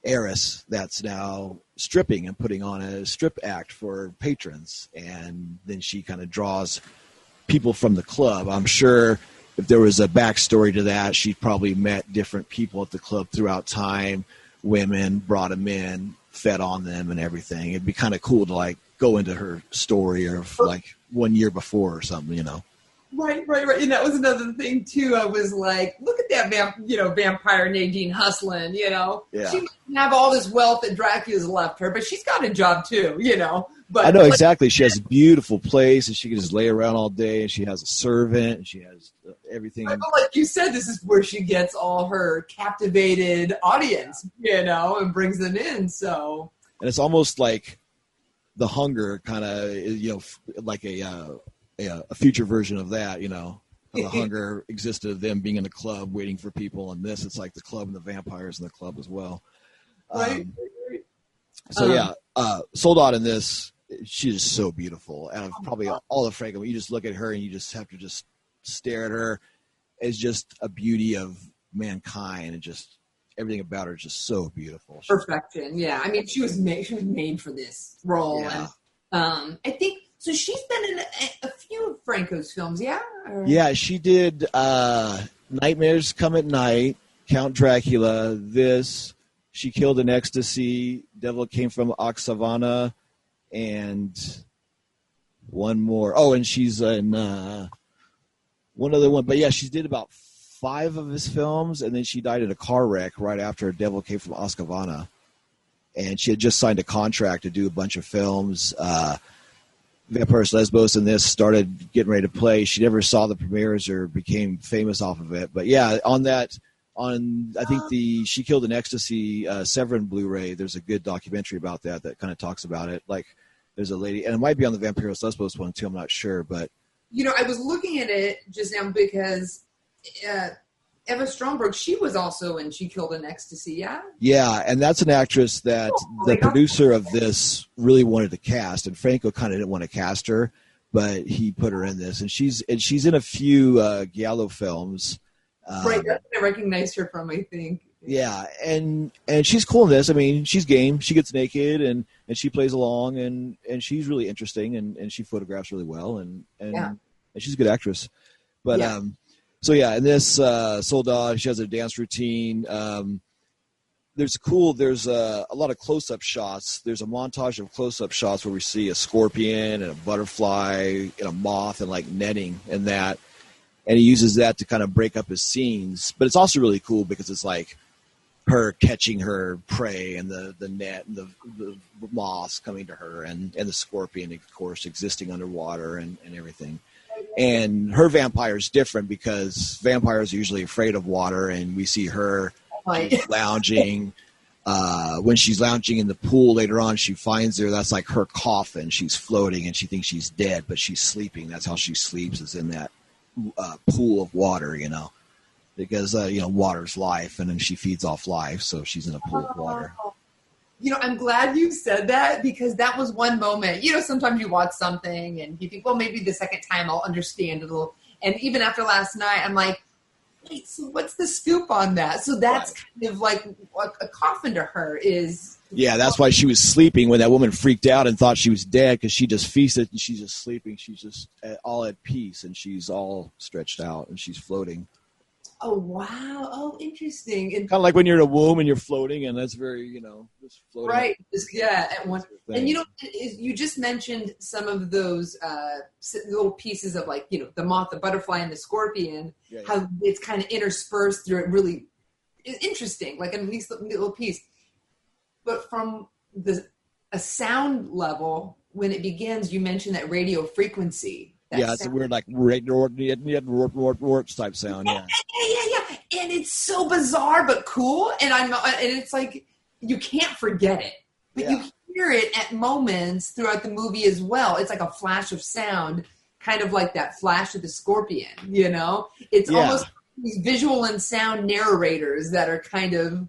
heiress that's now stripping and putting on a strip act for patrons, and then she kind of draws people from the club. I'm sure if there was a backstory to that, she probably met different people at the club throughout time, women, brought them in, fed on them and everything. It'd be kind of cool to like go into her story of like 1 year before or something, you know. Right. And that was another thing too. I was like, look at that vampire Nadine hustling, you know. Yeah. She might have all this wealth that Dracula's left her, but she's got a job too, you know. But I know exactly. She has a beautiful place, and she can just lay around all day, and she has a servant, and she has everything. Like you said, this is where she gets all her captivated audience, you know, and brings them in. So, and it's almost like The Hunger, kind of, you know, like a future version of that, you know. How The Hunger existed of them being in the club waiting for people, and this, it's like the club and the vampires in the club as well. Right. Soledad in this, she is so beautiful. Out of probably all the Franco, you just look at her and you just have to just stare at her as just a beauty of mankind, and just everything about her is just so beautiful. Perfection, yeah. I mean, she was made for this role. Yeah. And, I think so. She's been in a few of Franco's films, yeah. Yeah, she did Nightmares Come at Night, Count Dracula. This, She Killed in Ecstasy, Devil Came from Oksavana, and one more. Oh, and she's in one other one. But yeah, she did about 5 of his films, and then she died in a car wreck right after Devil Came from Oksavana. And she had just signed a contract to do a bunch of films. Vampyros Lesbos and this started getting ready to play. She never saw the premieres or became famous off of it. But yeah, on I think the She Killed in Ecstasy Severin Blu-ray, there's a good documentary about that kind of talks about it. Like, there's a lady, and it might be on the Vampyros Lesbos one too, I'm not sure. But you know, I was looking at it just now because Eva Stromberg, she was also in She Killed in Ecstasy, yeah? Yeah, and that's an actress that the producer of this really wanted to cast, and Franco kind of didn't want to cast her, but he put her in this, and she's in a few Giallo films. Right, that's what I recognized her from, I think. Yeah, and she's cool in this. I mean, she's game. She gets naked and she plays along, and she's really interesting, and she photographs really well, and she's a good actress. But yeah. So yeah, in this Soledad, she has a dance routine. There's a lot of close-up shots. There's a montage of close-up shots where we see a scorpion and a butterfly and a moth and like netting and that. And he uses that to kind of break up his scenes. But it's also really cool because it's like her catching her prey and the net and the moths coming to her and the scorpion, of course, existing underwater and everything. And her vampire is different because vampires are usually afraid of water, and we see her lounging. When she's lounging in the pool later on, she finds her. That's like her coffin. She's floating, and she thinks she's dead, but she's sleeping. That's how she sleeps, is in that pool of water, you know, because, water's life, and then she feeds off life, so she's in a pool of water. You know, I'm glad you said that, because that was one moment. You know, sometimes you watch something and you think, well, maybe the second time I'll understand it a little. And even after last night, I'm like, wait, so what's the scoop on that? So that's kind of like a coffin to her is. Yeah, that's why she was sleeping when that woman freaked out and thought she was dead, because she just feasted and she's just sleeping. She's just all at peace, and she's all stretched out and she's floating. Oh, wow. Oh, interesting. And, kind of like when you're in a womb and you're floating, and that's very, just floating. Right. At once. And, you just mentioned some of those little pieces of, like, the moth, the butterfly, and the scorpion, how it's kind of interspersed through it. Really interesting, like a nice little piece. But from a sound level, when it begins, you mentioned that radio frequency. It's a weird, like, type sound, yeah. Yeah. And it's so bizarre but cool, and it's like you can't forget it. But you hear it at moments throughout the movie as well. It's like a flash of sound, kind of like that flash of the scorpion, It's almost these visual and sound narrators that are kind of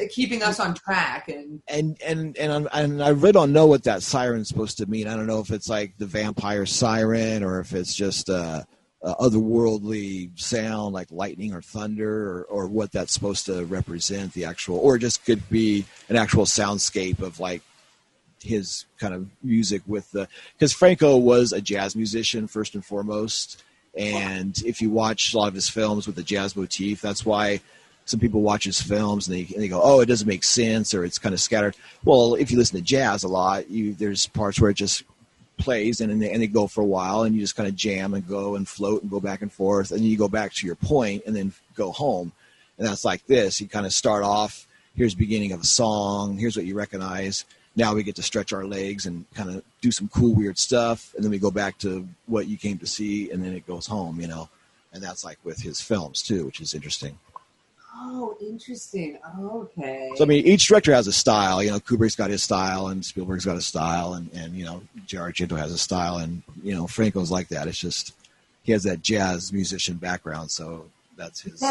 keeping us on track, and I really don't know what that siren's supposed to mean. I don't know if it's like the vampire siren or if it's just otherworldly sound like lightning or thunder, or what that's supposed to represent, the actual, or it just could be an actual soundscape of like his kind of music with the, because Franco was a jazz musician first and foremost, and if you watch a lot of his films with the jazz motif, that's why some people watch his films and they go, oh, it doesn't make sense, or it's kind of scattered. Well, if you listen to jazz a lot, there's parts where it just plays and they go for a while, and you just kind of jam and go and float and go back and forth, and then you go back to your point and then go home. And that's like this. You kind of start off, here's the beginning of a song, here's what you recognize. Now we get to stretch our legs and kind of do some cool, weird stuff, and then we go back to what you came to see, and then it goes home, And that's like with his films, too, which is interesting. Oh, interesting. Okay. So, I mean, each director has a style. Kubrick's got his style, and Spielberg's got a style, and J.R. Argento has a style, and, Franco's like that. It's just he has that jazz musician background, so that's his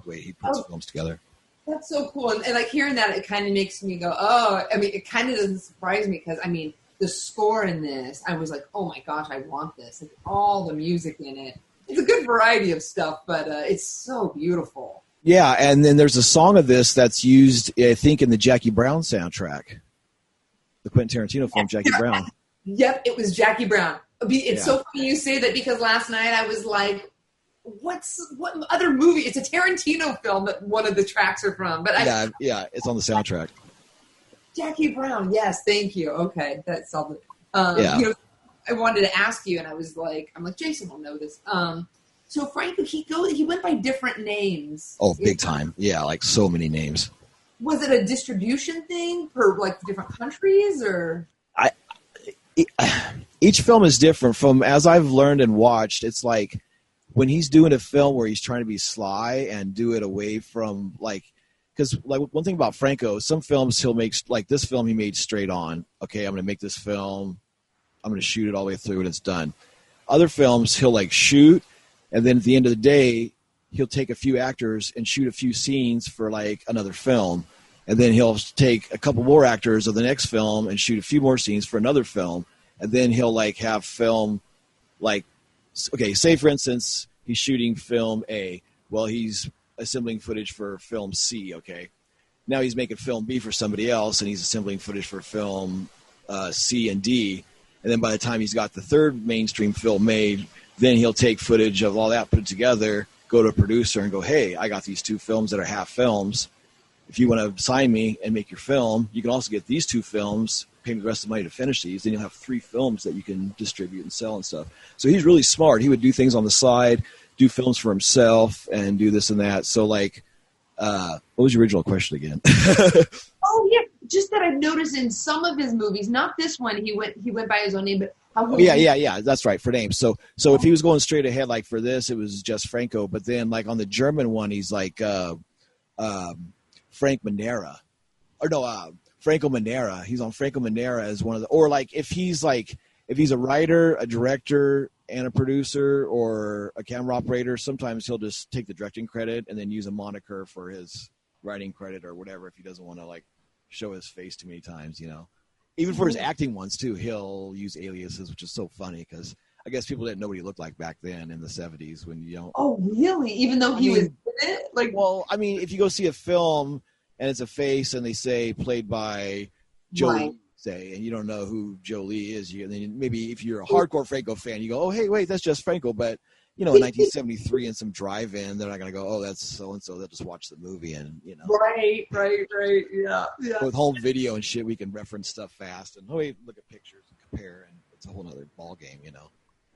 way he puts films together. That's so cool. And like hearing that, it kind of makes me go, oh, I mean, it kind of doesn't surprise me because, I mean, the score in this, I was like, oh my gosh, I want this. Like all the music in it. It's a good variety of stuff, but it's so beautiful. Yeah, and then there's a song of this that's used, I think, in the Jackie Brown soundtrack. The Quentin Tarantino film, Jackie Brown. Yep, it was Jackie Brown. It's so funny you say that because last night I was like, what other movie? It's a Tarantino film that one of the tracks are from. But yeah, it's on the soundtrack. Jackie Brown, yes, thank you. Okay, that's all. Yeah. I wanted to ask you, and I'm like, Jason will know this. So Franco, he went by different names. Oh, big time. Yeah, like so many names. Was it a distribution thing for like different countries, or? Each film is different. From as I've learned and watched, it's like when he's doing a film where he's trying to be sly and do it away from because one thing about Franco, some films he'll make, like this film he made straight on. Okay, I'm going to make this film. I'm going to shoot it all the way through and it's done. Other films he'll shoot, and then at the end of the day, he'll take a few actors and shoot a few scenes for another film. And then he'll take a couple more actors of the next film and shoot a few more scenes for another film. And then he'll have film okay, say for instance, he's shooting film A. Well, he's assembling footage for film C, okay? Now he's making film B for somebody else, and he's assembling footage for film C and D. And then by the time he's got the third mainstream film made, then he'll take footage of all that, put it together, go to a producer and go, hey, I got these two films that are half films. If you want to sign me and make your film, you can also get these two films, pay me the rest of the money to finish these. Then you'll have 3 films that you can distribute and sell and stuff. So he's really smart. He would do things on the side, do films for himself, and do this and that. So, what was your original question again? Oh, yeah. Just that I've noticed in some of his movies, not this one, he went by his own name, but how yeah. That's right, for names. So if he was going straight ahead, for this, it was just Franco. But then, on the German one, he's Frank Manera. Or no, Franco Manera. He's on Franco Manera as one of the, or if he's a writer, a director, and a producer, or a camera operator, sometimes he'll just take the directing credit and then use a moniker for his writing credit or whatever if he doesn't want to show his face too many times, Even for his acting ones too, he'll use aliases, which is so funny because I guess people didn't know what he looked like back then in the 70s when you don't. Oh, really? Even though he was in it? Well, I mean, if you go see a film and it's a face and they say played by Jolie, say, and you don't know who Jolie is, then maybe if you're a hardcore Franco fan, you go, oh, hey, wait, that's just Franco. But, in 1973 in some drive-in, they're not going to go, oh, that's so-and-so. They'll just watch the movie and, Right, yeah. With home video and shit, we can reference stuff fast and, wait, look at pictures and compare, and it's a whole other ballgame,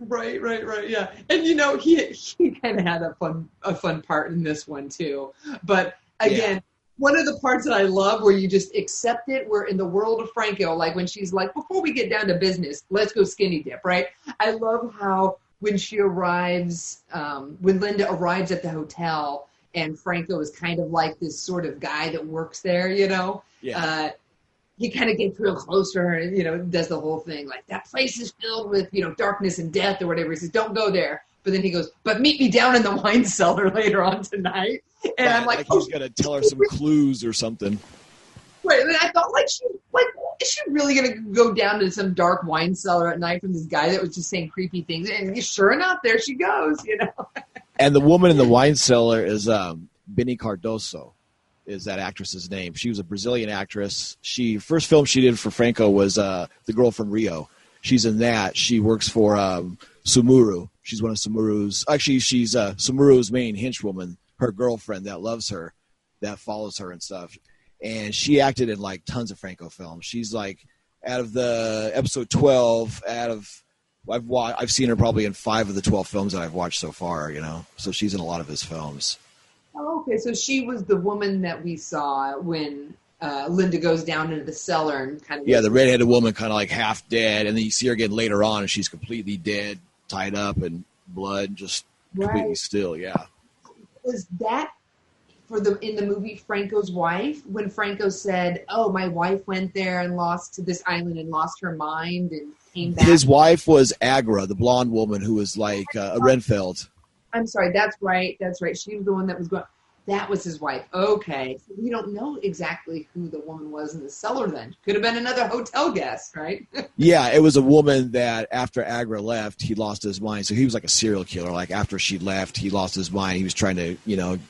Right, yeah. And, he kind of had a fun part in this one, too. But, again, one of the parts that I love where you just accept it, we're in the world of Franco, when she's before we get down to business, let's go skinny dip, right? I love how when she arrives, when Linda arrives at the hotel and Franco is kind of this sort of guy that works there, Yeah. He kind of gets real close to her and, does the whole thing. That place is filled with, darkness and death or whatever. He says, don't go there. But then he goes, but meet me down in the wine cellar later on tonight. And I'm he's going to tell her some clues or something. Right. And I felt she, is she really going to go down to some dark wine cellar at night from this guy that was just saying creepy things? And sure enough, there she goes, And the woman in the wine cellar is Benny Cardoso, is that actress's name. She was a Brazilian actress. First film she did for Franco was The Girl from Rio. She's in that. She works for Sumuru. She's one of Sumuru's. Actually, she's Sumuru's main henchwoman, her girlfriend that loves her, that follows her and stuff. And she acted in like tons of Franco films. She's like, out of the episode 12, I've seen her probably in 5 of the 12 films that I've watched so far. So she's in a lot of his films. Oh, okay. So she was the woman that we saw when Linda goes down into the cellar and kind of. Yeah, the redheaded woman, kind of like half dead, and then you see her again later on, and she's completely dead, tied up, and blood, just completely still. Yeah. Was that in the movie Franco's wife, when Franco said, "Oh, my wife went there and lost to this island and lost her mind and came back"? His wife was Agra, the blonde woman who was like a Renfeld. I'm sorry. That's right. She was the one that was going. That was his wife. Okay. So we don't know exactly who the woman was in the cellar then. Could have been another hotel guest, right? Yeah, it was a woman that after Agra left, he lost his mind. So he was like a serial killer. Like after she left, he lost his mind. He was trying to,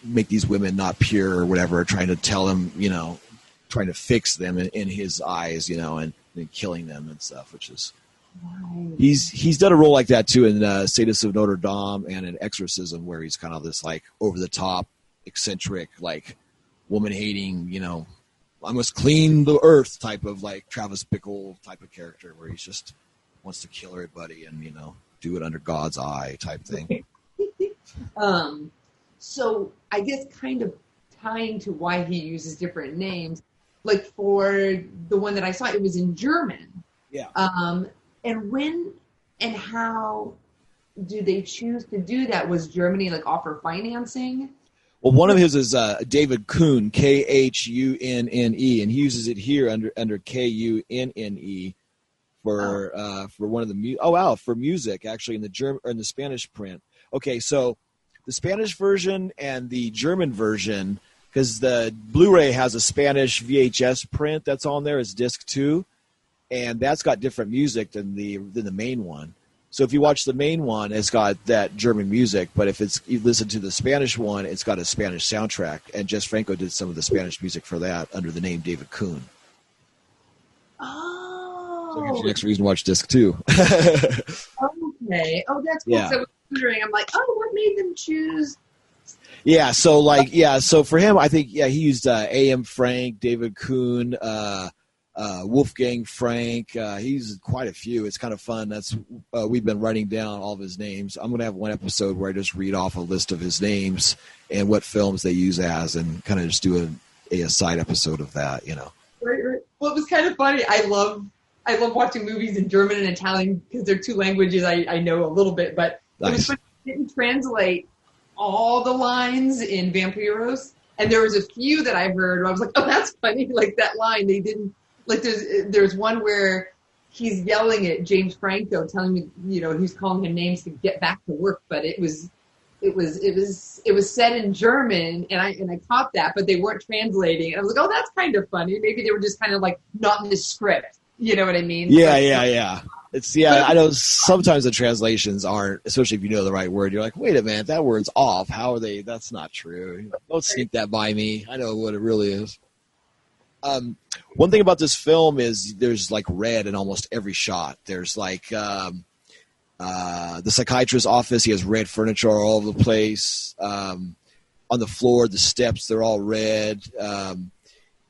make these women not pure or whatever, trying to tell them, trying to fix them in his eyes, and killing them and stuff, which is... Right. He's done a role like that too in Sadists of Notre Dame and in Exorcism, where he's kind of this like over the top, eccentric, like woman hating, I must clean the earth type of like Travis Bickle type of character, where he's just wants to kill everybody and do it under God's eye type thing. So I guess kind of tying to why he uses different names, like for the one that I saw, it was in German. Yeah. And when and how do they choose to do that? Was Germany like offer financing? Well, one of his is David Kuhn, Khunne, and he uses it here under Kunne for one of the for music actually in the German or in the Spanish print. Okay, so the Spanish version and the German version, because the Blu-ray has a Spanish VHS print that's on there as disc 2. And that's got different music than the main one. So if you watch the main one, it's got that German music. But if you listen to the Spanish one, it's got a Spanish soundtrack. And Jess Franco did some of the Spanish music for that under the name David Kuhn. Oh. So here's your next reason to watch disc 2. Okay. Oh, that's cool. Yeah. So I was wondering, I'm like, what made them choose? Yeah. So for him, I think, he used A.M. Frank, David Kuhn, Wolfgang Frank. He's quite a few. It's kind of fun. That's we've been writing down all of his names. I'm going to have one episode where I just read off a list of his names and what films they use as, and kind of just do a side episode of that. Right. Well, it was kind of funny. I love watching movies in German and Italian because they're two languages I know a little bit. But It was funny. I didn't translate all the lines in Vampyros, and there was a few that I heard where I was like, oh, that's funny. Like that line, they didn't. Like there's one where he's yelling at James Franco, telling him, he's calling him names to get back to work, but it was said in German, and I caught that, but they weren't translating. And I was like, oh, that's kind of funny. Maybe they were just kind of like not in the script. You know what I mean? Yeah. I know sometimes the translations aren't, especially if you know the right word. You're like, wait a minute, that word's off. How are they? That's not true. Don't sneak that by me. I know what it really is. One thing about this film is there's like red in almost every shot. There's like the psychiatrist's office. He has red furniture all over the place. On the floor, the steps, they're all red.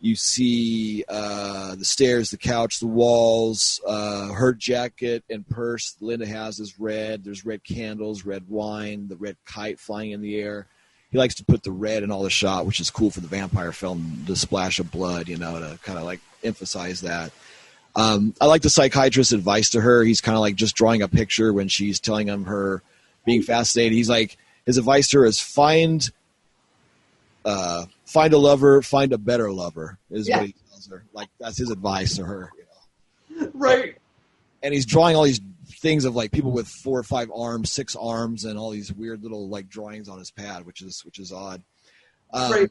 You see the stairs, the couch, the walls. Her jacket and purse Linda has is red. There's red candles, red wine, the red kite flying in the air. He likes to put the red in all the shot, which is cool for the vampire film, the splash of blood, to kind of like emphasize that. I like the psychiatrist's advice to her. He's kind of like just drawing a picture when she's telling him her being fascinated. He's like, his advice to her is find a lover, find a better lover, is what he tells her. Like, that's his advice to her. Right. And he's drawing all these things of like people with 4 or 5 arms, 6 arms, and all these weird little like drawings on his pad, which is odd. Right.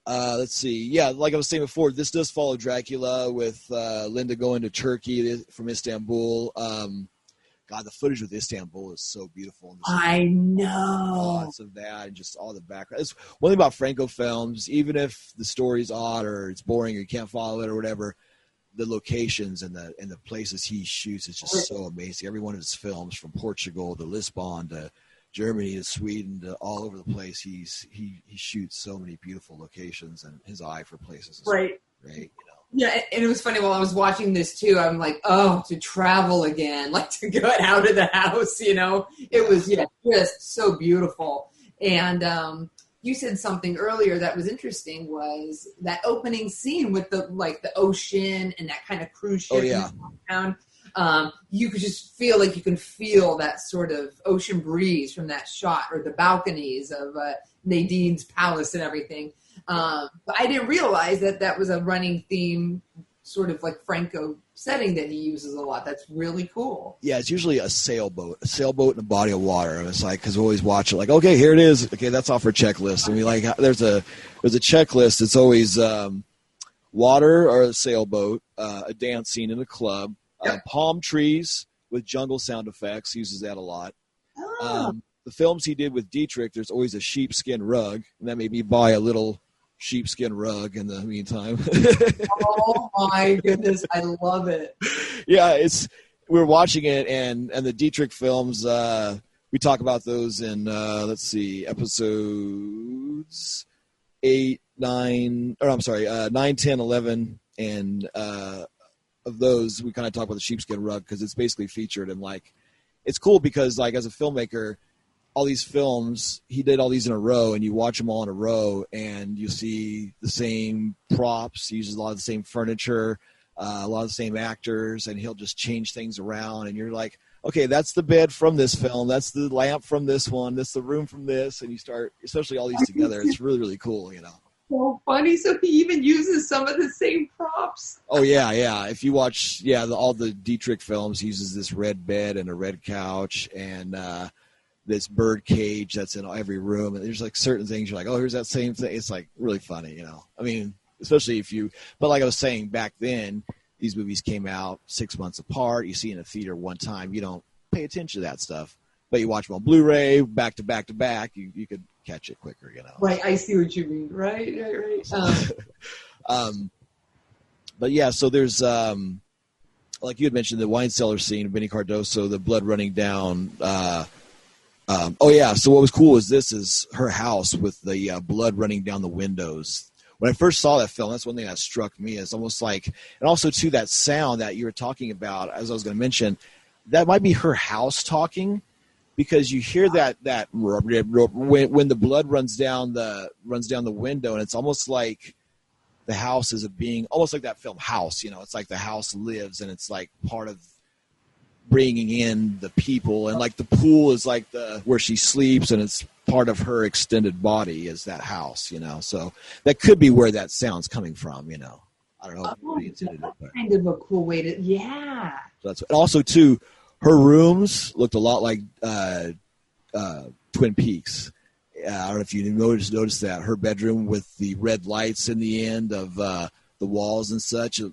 Let's see. Yeah, like I was saying before, this does follow Dracula with Linda going to Turkey from Istanbul. God, the footage with Istanbul is so beautiful. I know. Lots of that and just all the background. It's one thing about Franco films, even if the story's odd or it's boring or you can't follow it or whatever, the locations and the places he shoots is just so amazing. Every one of his films, from Portugal to Lisbon to Germany to Sweden to all over the place, he shoots so many beautiful locations, and his eye for places is great. Yeah, and it was funny while I was watching this too. I'm like, oh, to travel again, like to get out of the house. It was just so beautiful. And you said something earlier that was interesting, was that opening scene with the ocean and that kind of cruise ship. Oh yeah. Down. You could just feel like you can feel that sort of ocean breeze from that shot, or the balconies of Nadine's palace and everything. But I didn't realize that was a running theme, sort of like Franco setting that he uses a lot. That's really cool. Yeah, it's usually a sailboat in a body of water. And it's like, because we always watch it like, okay, here it is. Okay, that's off our checklist. And we there's a checklist. It's always water or a sailboat, a dance scene in a club, palm trees with jungle sound effects. He uses that a lot. The films he did with Dietrich, there's always a sheepskin rug, and that made me buy a little sheepskin rug in the meantime. Oh my goodness, I love it. Yeah, we're watching it, and the Dietrich films, we talk about those in episodes 9, 10, 11, and of those we kind of talk about the sheepskin rug because it's basically featured, and it's cool because as a filmmaker, all these films, he did all these in a row, and you watch them all in a row, and you see the same props. He uses a lot of the same furniture, a lot of the same actors, and he'll just change things around. And you're like, okay, that's the bed from this film. That's the lamp from this one. That's the room from this. And you start, especially all these together, it's really, really cool, So funny. So he even uses some of the same props. Oh, yeah. If you watch, all the Dietrich films, he uses this red bed and a red couch and this bird cage that's in every room, and there's certain things you're like, oh, here's that same thing. It's really funny, I mean, especially but like I was saying, back then these movies came out 6 months apart. You see in a theater one time, you don't pay attention to that stuff, but you watch them on Blu-ray back to back to back, you could catch it quicker, Right, I see what you mean. Right. But yeah, so there's like you had mentioned, the wine cellar scene of Benny Cardoso, the blood running down. So what was cool is her house with the blood running down the windows. When I first saw that film, that's one thing that struck me. It's almost like, and also too, that sound that you were talking about, as I was going to mention, that might be her house talking, because you hear that when the blood runs down the window, and it's almost like the house is a being, almost like that film House. It's like the house lives, and it's like part of bringing in the people, and the pool is where she sleeps, and it's part of her extended body is that house, so that could be where that sound's coming from. I don't know if intended it, but kind of a cool way to so that's, and also too, her rooms looked a lot like Twin Peaks. I don't know if you noticed that her bedroom with the red lights in the end of the walls and such, it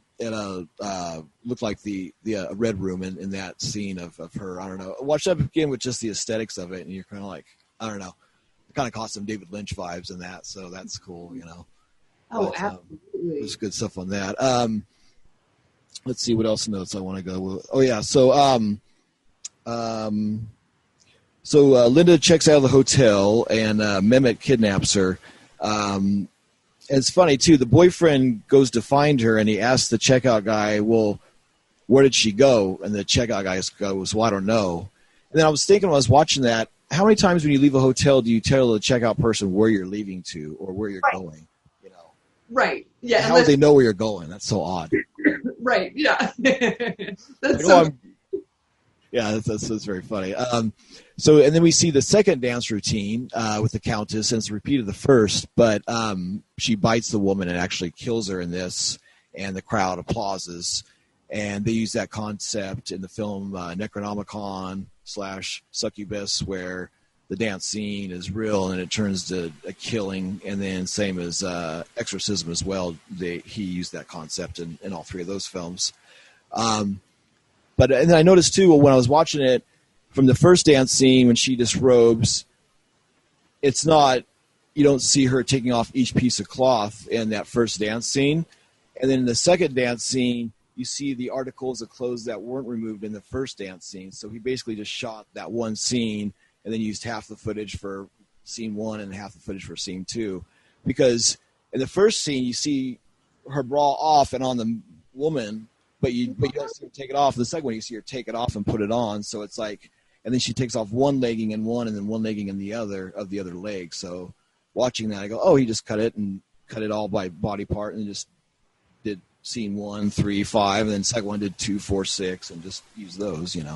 looked like the red room in that scene of her. I don't know. Watch that again with just the aesthetics of it, and you're kind of like, I don't know. It kind of caught some David Lynch vibes in that, so that's cool, Oh, but, absolutely. there's good stuff on that. Let's see what else notes I want to go with. Oh yeah, so Linda checks out of the hotel, and Mehmet kidnaps her. And it's funny, too. The boyfriend goes to find her, and he asks the checkout guy, well, where did she go? And the checkout guy goes, well, I don't know. And then I was thinking when I was watching that, how many times when you leave a hotel do you tell the checkout person where you're leaving to or where you're going? Right. Yeah. How would they know where you're going? That's so odd. Right. Yeah. Yeah, that's very funny. So, and then we see the second dance routine with the Countess, and it's a repeat of the first, but she bites the woman and actually kills her in this, and the crowd applauses. And they use that concept in the film Necronomicon / Succubus, where the dance scene is real and it turns to a killing. And then same as exorcism as well. He used that concept in all three of those films. But and then I noticed too when I was watching it, from the first dance scene when she disrobes, it's not, you don't see her taking off each piece of cloth in that first dance scene. And then in the second dance scene, you see the articles of clothes that weren't removed in the first dance scene. So he basically just shot that one scene and then used half the footage for scene 1 and half the footage for scene 2. Because in the first scene, you see her bra off and on the woman, but you don't see her take it off. The second one, you see her take it off and put it on. So it's like, and then she takes off one legging in one and then one legging in the other of the other leg. So watching that, I go, oh, he just cut it all by body part and just did scene 1, 3, 5, and then second one did 2, 4, 6, and just use those, It's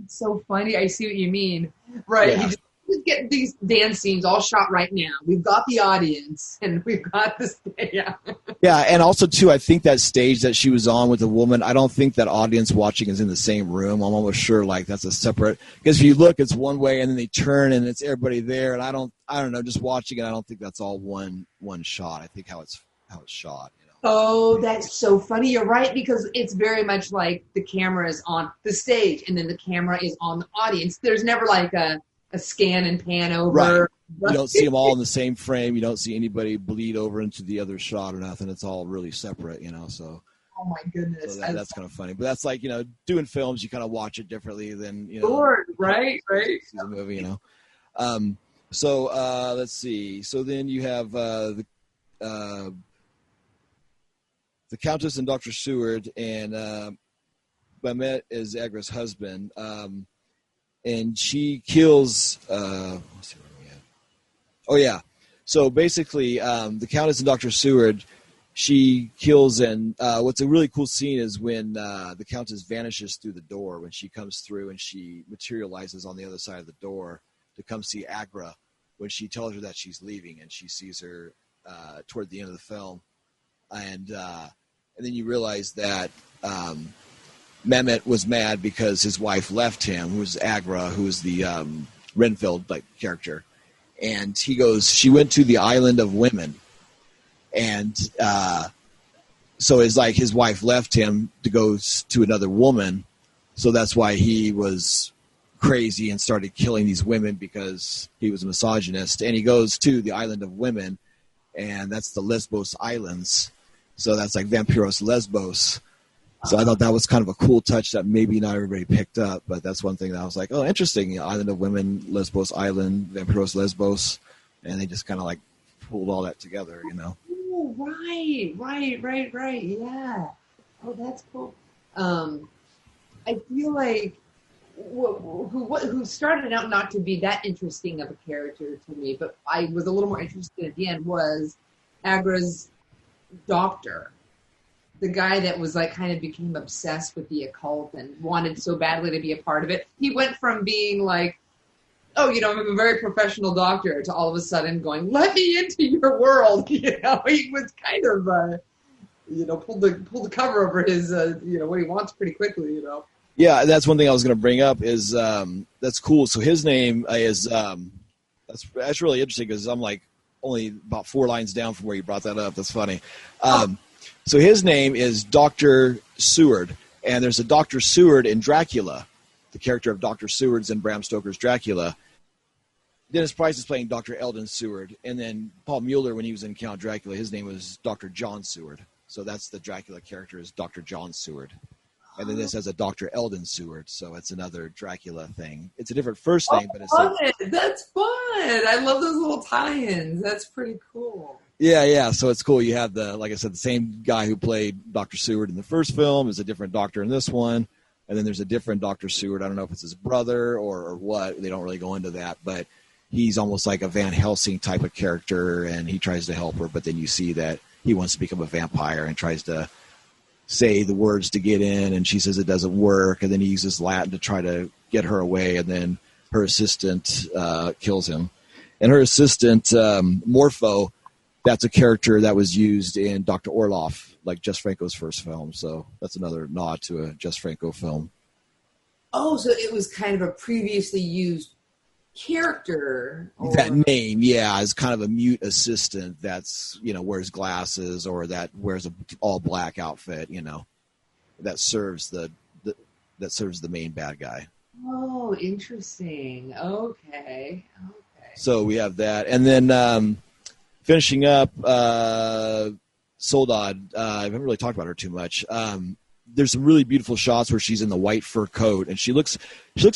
so funny. I see what you mean. Right. Yeah. You just get these dance scenes all shot right now. We've got the audience and we've got this. Yeah. Yeah, and also too, I think that stage that she was on with the woman, I don't think that audience watching is in the same room. I'm almost sure like that's a separate, because if you look, it's one way and then they turn and it's everybody there. And I don't know, just watching it, I don't think that's all one shot. I think how it's shot. Oh, that's so funny. You're right, because it's very much like the camera is on the stage and then the camera is on the audience. There's never like a scan and pan over. Right. You don't see them all in the same frame. You don't see anybody bleed over into the other shot or nothing. It's all really separate, so. Oh, my goodness. So that's kind of funny. But that's like, doing films, you kind of watch it differently than, Sure, right. See the movie, So let's see. So then you have the Countess and Dr. Seward, and Mehmet is Agra's husband, and she kills. Let's see where we at. Oh yeah, so basically, the Countess and Dr. Seward, she kills, and what's a really cool scene is when the Countess vanishes through the door when she comes through, and she materializes on the other side of the door to come see Agra when she tells her that she's leaving, and she sees her toward the end of the film. And then you realize that Mehmet was mad because his wife left him, who was Agra, who was the Renfield character. And he goes, she went to the island of women. And so it's like his wife left him to go to another woman. So that's why he was crazy and started killing these women, because he was a misogynist. And he goes to the island of women, and that's the Lesbos Islands. So that's like Vampyros Lesbos. So I thought that was kind of a cool touch that maybe not everybody picked up, but that's one thing that I was like, oh, interesting. Island of Women, Lesbos Island, Vampyros Lesbos. And they just kind of like pulled all that together, Oh, right. Yeah. Oh, that's cool. I feel like who started out not to be that interesting of a character to me, but I was a little more interested at the end, was Agra's doctor, the guy that was like kind of became obsessed with the occult and wanted so badly to be a part of it. He went from being like, oh, I'm a very professional doctor, to all of a sudden going, let me into your world. He was kind of pulled the cover over his what he wants pretty quickly. Yeah, that's one thing I was going to bring up is that's cool. So his name is that's really interesting, because I'm like only about 4 lines down from where you brought that up. That's funny. So his name is Dr. Seward, and there's a Dr. Seward in Dracula. The character of Dr. Seward's in Bram Stoker's Dracula. Dennis Price is playing Dr. Eldon Seward, and then Paul Mueller, when he was in Count Dracula, his name was Dr. John Seward. So that's the Dracula character, is Dr. John Seward. And then this has a Dr. Eldon Seward, so it's another Dracula thing. It's a different first name, but it's That's fun. I love those little tie-ins. That's pretty cool. Yeah. So it's cool. You have like I said, the same guy who played Dr. Seward in the first film is a different doctor in this one, and then there's a different Dr. Seward. I don't know if it's his brother or what. They don't really go into that, but he's almost like a Van Helsing type of character, and he tries to help her, but then you see that he wants to become a vampire and tries to say the words to get in, and she says it doesn't work, and then he uses Latin to try to get her away, and then her assistant kills him. And her assistant, Morpho, that's a character that was used in Dr. Orloff, like Jess Franco's first film, so that's another nod to a Jess Franco film. Oh, so it was kind of a previously used character. That name, yeah, is kind of a mute assistant that's, wears glasses or that wears a all black outfit, that serves the main bad guy. Oh, interesting. Okay. So we have that. And then finishing up, Soledad, I haven't really talked about her too much. There's some really beautiful shots where she's in the white fur coat, and she looks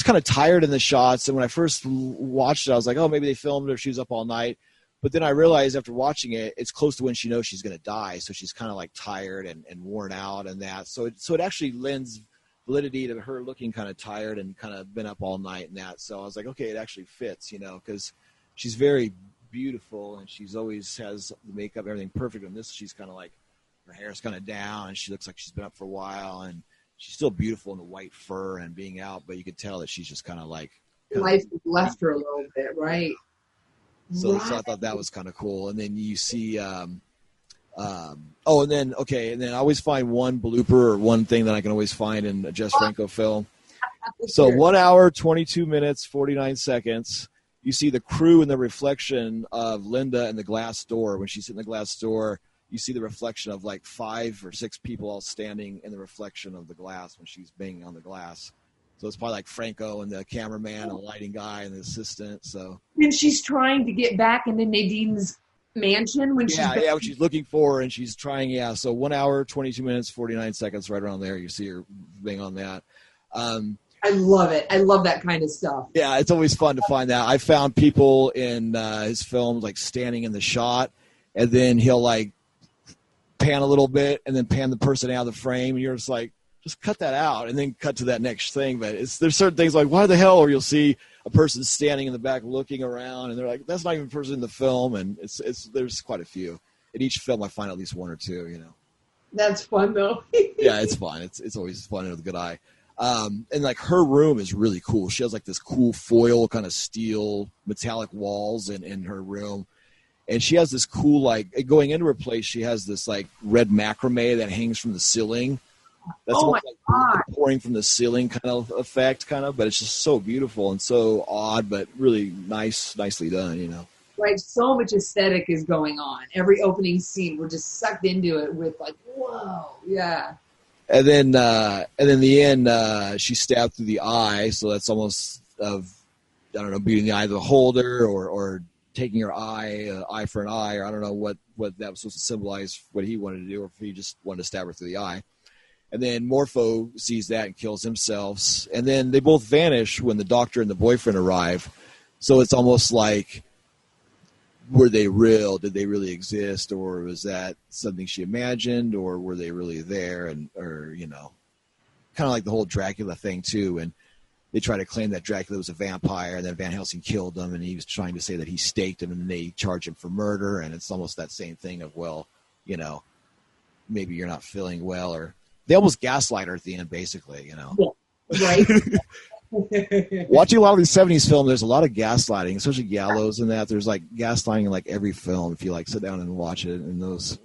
kind of tired in the shots. And when I first watched it, I was like, oh, maybe they filmed her. She was up all night. But then I realized after watching it, it's close to when she knows she's going to die. So she's kind of like tired and worn out and that. So it actually lends validity to her looking kind of tired and kind of been up all night and that. So I was like, okay, it actually fits, because she's very beautiful and she's always has the makeup, everything perfect. And this, she's kind of like, her hair's kind of down and she looks like she's been up for a while and she's still beautiful in the white fur and being out, but you could tell that she's just kind of like life left her a little bit, right? So I thought that was kind of cool. And then you see, and then I always find one blooper or one thing that I can always find in a Jess Franco film. So 1 hour, 22 minutes, 49 seconds. You see the crew in the reflection of Linda in the glass door. When she's in the glass door, you see the reflection of like 5 or 6 people all standing in the reflection of the glass when she's banging on the glass. So it's probably like Franco and the cameraman and the lighting guy and the assistant. So and she's trying to get back into Nadine's mansion when when she's looking for her and she's trying. Yeah. So 1 hour, 22 minutes, 49 seconds, right around there. You see her being on that. I love it. I love that kind of stuff. Yeah, it's always fun to find that. I found people in his films like standing in the shot, and then he'll like pan a little bit and then pan the person out of the frame, and you're just like, just cut that out and then cut to that next thing. But there's certain things like, why the hell? Or you'll see a person standing in the back looking around, and they're like, that's not even a person in the film. And there's quite a few. In each film, I find at least 1 or 2. That's fun though. Yeah, it's fun. It's always fun with a good eye. And like her room is really cool. She has like this cool foil kind of steel metallic walls in her room. And she has this cool, like going into her place, she has this like red macrame that hangs from the ceiling. That's my God. Pouring from the ceiling kind of effect, but it's just so beautiful and so odd, but really nicely done, Right, so much aesthetic is going on. Every opening scene, we're just sucked into it with like, whoa, yeah. And then the end, she's stabbed through the eye, so that's almost beating the eye of the beholder or taking her eye for an eye, or I don't know what that was supposed to symbolize, what he wanted to do, or if he just wanted to stab her through the eye. And then Morpho sees that and kills himself. And then they both vanish when the doctor and the boyfriend arrive. So it's almost like, were they real? Did they really exist? Or was that something she imagined? Or were they really there? Kind of like the whole Dracula thing, too. And they try to claim that Dracula was a vampire, and then Van Helsing killed him, and he was trying to say that he staked him, and then they charge him for murder. And it's almost that same thing of, well, maybe you're not feeling well, or they almost gaslight her at the end, basically, Yeah, right. Watching a lot of these 70s films, there's a lot of gaslighting, especially Gallows and that. There's like gaslighting in like every film if you like sit down and watch it, and those,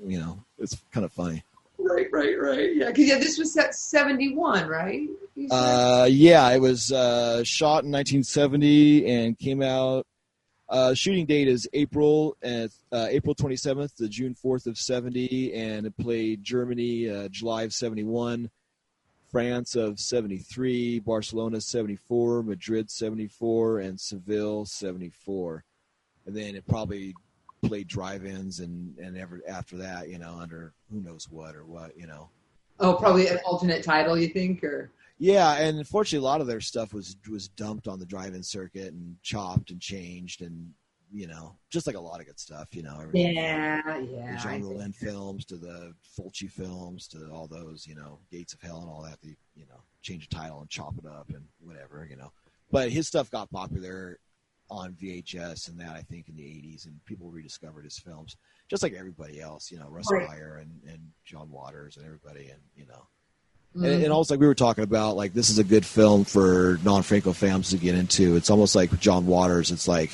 it's kind of funny. Right. Yeah, because this was set 71, right? Yeah, it was shot in 1970 and came out. Shooting date is April 27th to June 4th of 70, and it played Germany July of 71, France of 73, Barcelona 74, Madrid 74, and Seville 74. And then it probably played drive-ins and ever after that, under who knows what or what, Oh, probably an alternate title, you think, or? Yeah, and unfortunately, a lot of their stuff was dumped on the drive-in circuit and chopped and changed, and just like a lot of good stuff, Yeah. The Jean Rollin films to the Fulci films to all those, Gates of Hell and all that. They, change the title and chop it up and whatever, But his stuff got popular on VHS and that, I think, in the 80s, and people rediscovered his films, just like everybody else, Russ Meyer and John Waters and everybody, and And also, like we were talking about, like this is a good film for non-Franco fans to get into. It's almost like John Waters. It's like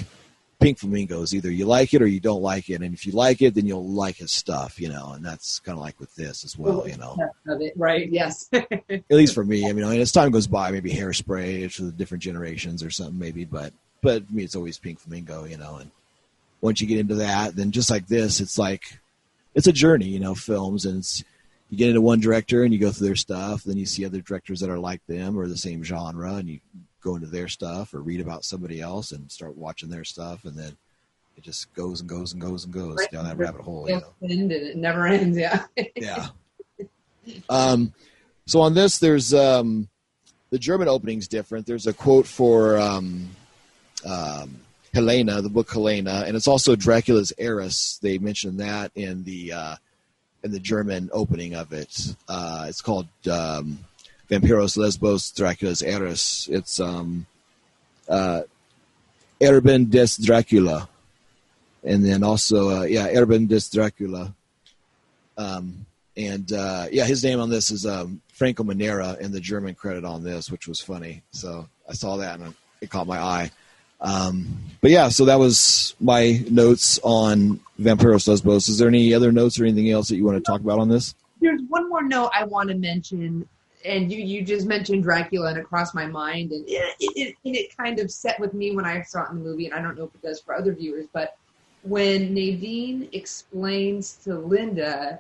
Pink Flamingos. Either you like it or you don't like it. And if you like it, then you'll like his stuff, And that's kind of like with this as well, Of it, right, yes. At least for me. And as time goes by, maybe Hairspray, it's for the different generations or something maybe. But but to me, it's always Pink Flamingo, you know. And once you get into that, then just like this, it's a journey, you know, films, and you get into one director and you go through their stuff, then you see other directors that are like them or the same genre, and you go into their stuff or read about somebody else and start watching their stuff, and then it just goes and goes and goes and goes down that rabbit hole. You know? And it never ends, yeah. Yeah. So on this, there's the German opening's different. There's a quote for Helena, the book Helena, and it's also Dracula's heiress. They mentioned that in the German opening of it. It's called Vampyros Lesbos, Dracula's heiress. It's Erben des Dracula. And then also, Erben des Dracula. His name on this is Franco Manera in the German credit on this, which was funny. So I saw that and it caught my eye. So that was my notes on Vampyros Lesbos. Is there any other notes or anything else that you want to talk about on this? There's one more note I want to mention, and you just mentioned Dracula, and it crossed my mind, and it kind of set with me when I saw it in the movie, and I don't know if it does for other viewers, but when Nadine explains to Linda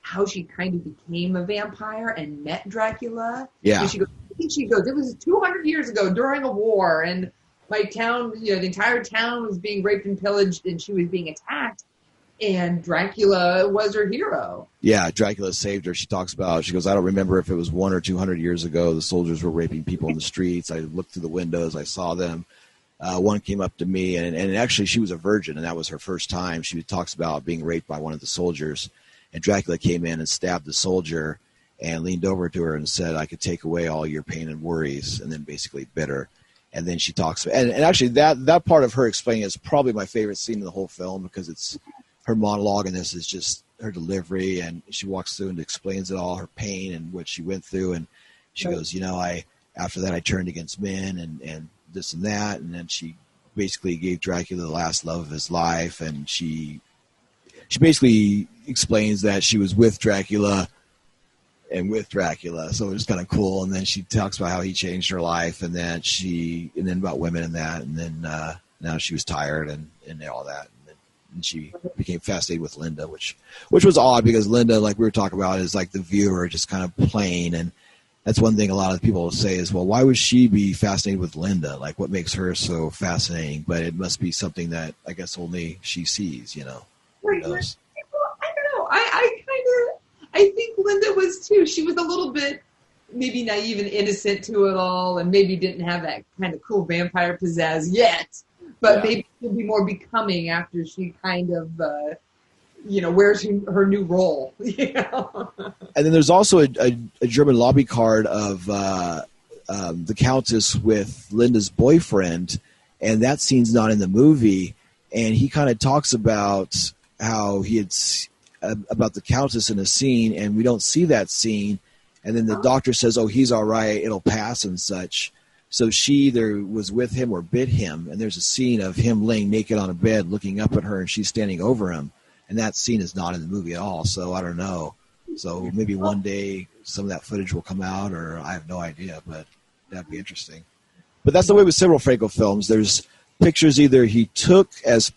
how she kind of became a vampire and met Dracula, she goes, it was 200 years ago during a war, and my town, you know, the entire town was being raped and pillaged, and she was being attacked, and Dracula was her hero. Yeah, Dracula saved her. She goes, I don't remember if it was 100 or 200 years ago. The soldiers were raping people in the streets. I looked through the windows. I saw them. One came up to me, and actually she was a virgin, and that was her first time. She talks about being raped by one of the soldiers, and Dracula came in and stabbed the soldier and leaned over to her and said, I could take away all your pain and worries, and then basically bit her. And then she talks, and actually that part of her explaining is probably my favorite scene in the whole film, because it's her monologue, and this is just her delivery, and she walks through and explains it all, her pain and what she went through, and she goes, you know, after that I turned against men and this and that, and then she basically gave Dracula the last love of his life, and she basically explains that she was with Dracula, so it was kind of cool. And then she talks about how he changed her life, and then about women and that, and then now she was tired and all that, and she became fascinated with Linda, which was odd, because Linda, like we were talking about, is like the viewer, just kind of plain. And that's one thing a lot of people say is, well, why would she be fascinated with Linda? Like, what makes her so fascinating? But it must be something that I guess only she sees, you know. Right. I don't know. I think Linda was too. She was a little bit maybe naive and innocent to it all, and maybe didn't have that kind of cool vampire pizzazz yet. But maybe she'll be more becoming after she kind of, wears her new role. You know? And then there's also a German lobby card of the Countess with Linda's boyfriend, and that scene's not in the movie. And he kind of talks about how he had about the Countess in a scene, and we don't see that scene. And then the doctor says, "Oh, he's all right; it'll pass," and such. So she either was with him or bit him, and there's a scene of him laying naked on a bed, looking up at her, and she's standing over him. And that scene is not in the movie at all. So I don't know. So maybe one day some of that footage will come out, or I have no idea, but that'd be interesting. But that's the way with several Franco films. There's pictures either he took as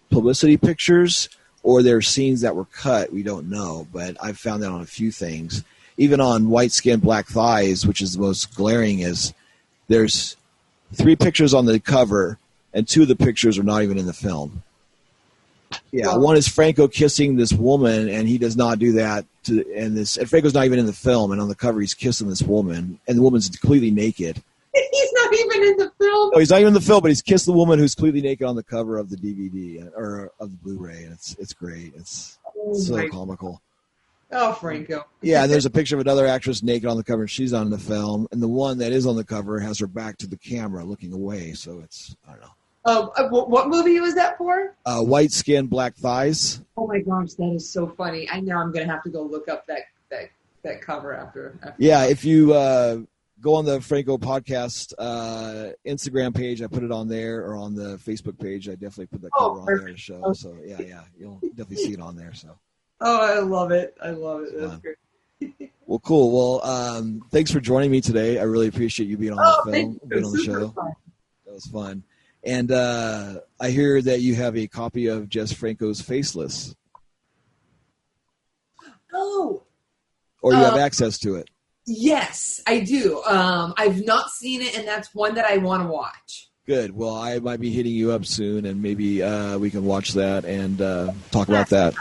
publicity pictures, or there are scenes that were cut. We don't know, but I've found that on a few things. Even on White Skin, Black Thighs, which is the most glaring, is there's 3 pictures on the cover, and 2 of the pictures are not even in the film. Yeah, one is Franco kissing this woman, and he does not do that. And Franco's not even in the film, and on the cover he's kissing this woman, and the woman's completely naked. He's not even in the film. No, he's not even in the film, but he's kissed the woman who's completely naked on the cover of the DVD or of the Blu-ray, and it's great. It's so comical. Oh, Franco. Yeah, and there's a picture of another actress naked on the cover, and she's not in the film, and the one that is on the cover has her back to the camera, looking away. So it's, I don't know. What movie was that for? White Skin, Black Thighs. Oh my gosh, that is so funny. I know I'm gonna have to go look up that cover after. Yeah, if you go on the Franco podcast Instagram page, I put it on there, or on the Facebook page, I definitely put that cover on there to show. Okay. So yeah, you'll definitely see it on there. So. Oh, I love it. That's great. Well, cool. Well, thanks for joining me today. I really appreciate you being on the film, being on the show. Fun. That was fun. And I hear that you have a copy of Jess Franco's Faceless. Oh. Or you have access to it. Yes, I do. I've not seen it, and that's one that I want to watch. Good. Well, I might be hitting you up soon, and maybe we can watch that and talk about that.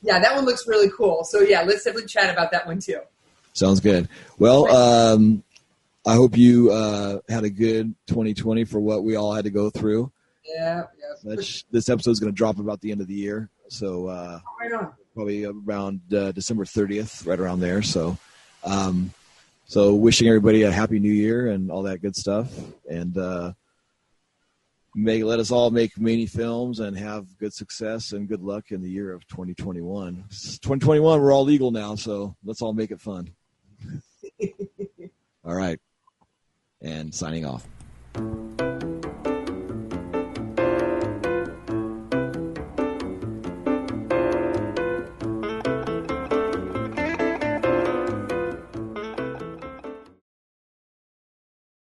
Yeah, that one looks really cool. So, yeah, let's definitely chat about that one, too. Sounds good. Well, I hope you had a good 2020 for what we all had to go through. Yeah. This episode is going to drop about the end of the year, so right on. Probably around December 30th, right around there. So, wishing everybody a happy New Year and all that good stuff, and let us all make many films and have good success and good luck in the year of 2021. 2021, we're all legal now, so let's all make it fun. All right. And signing off.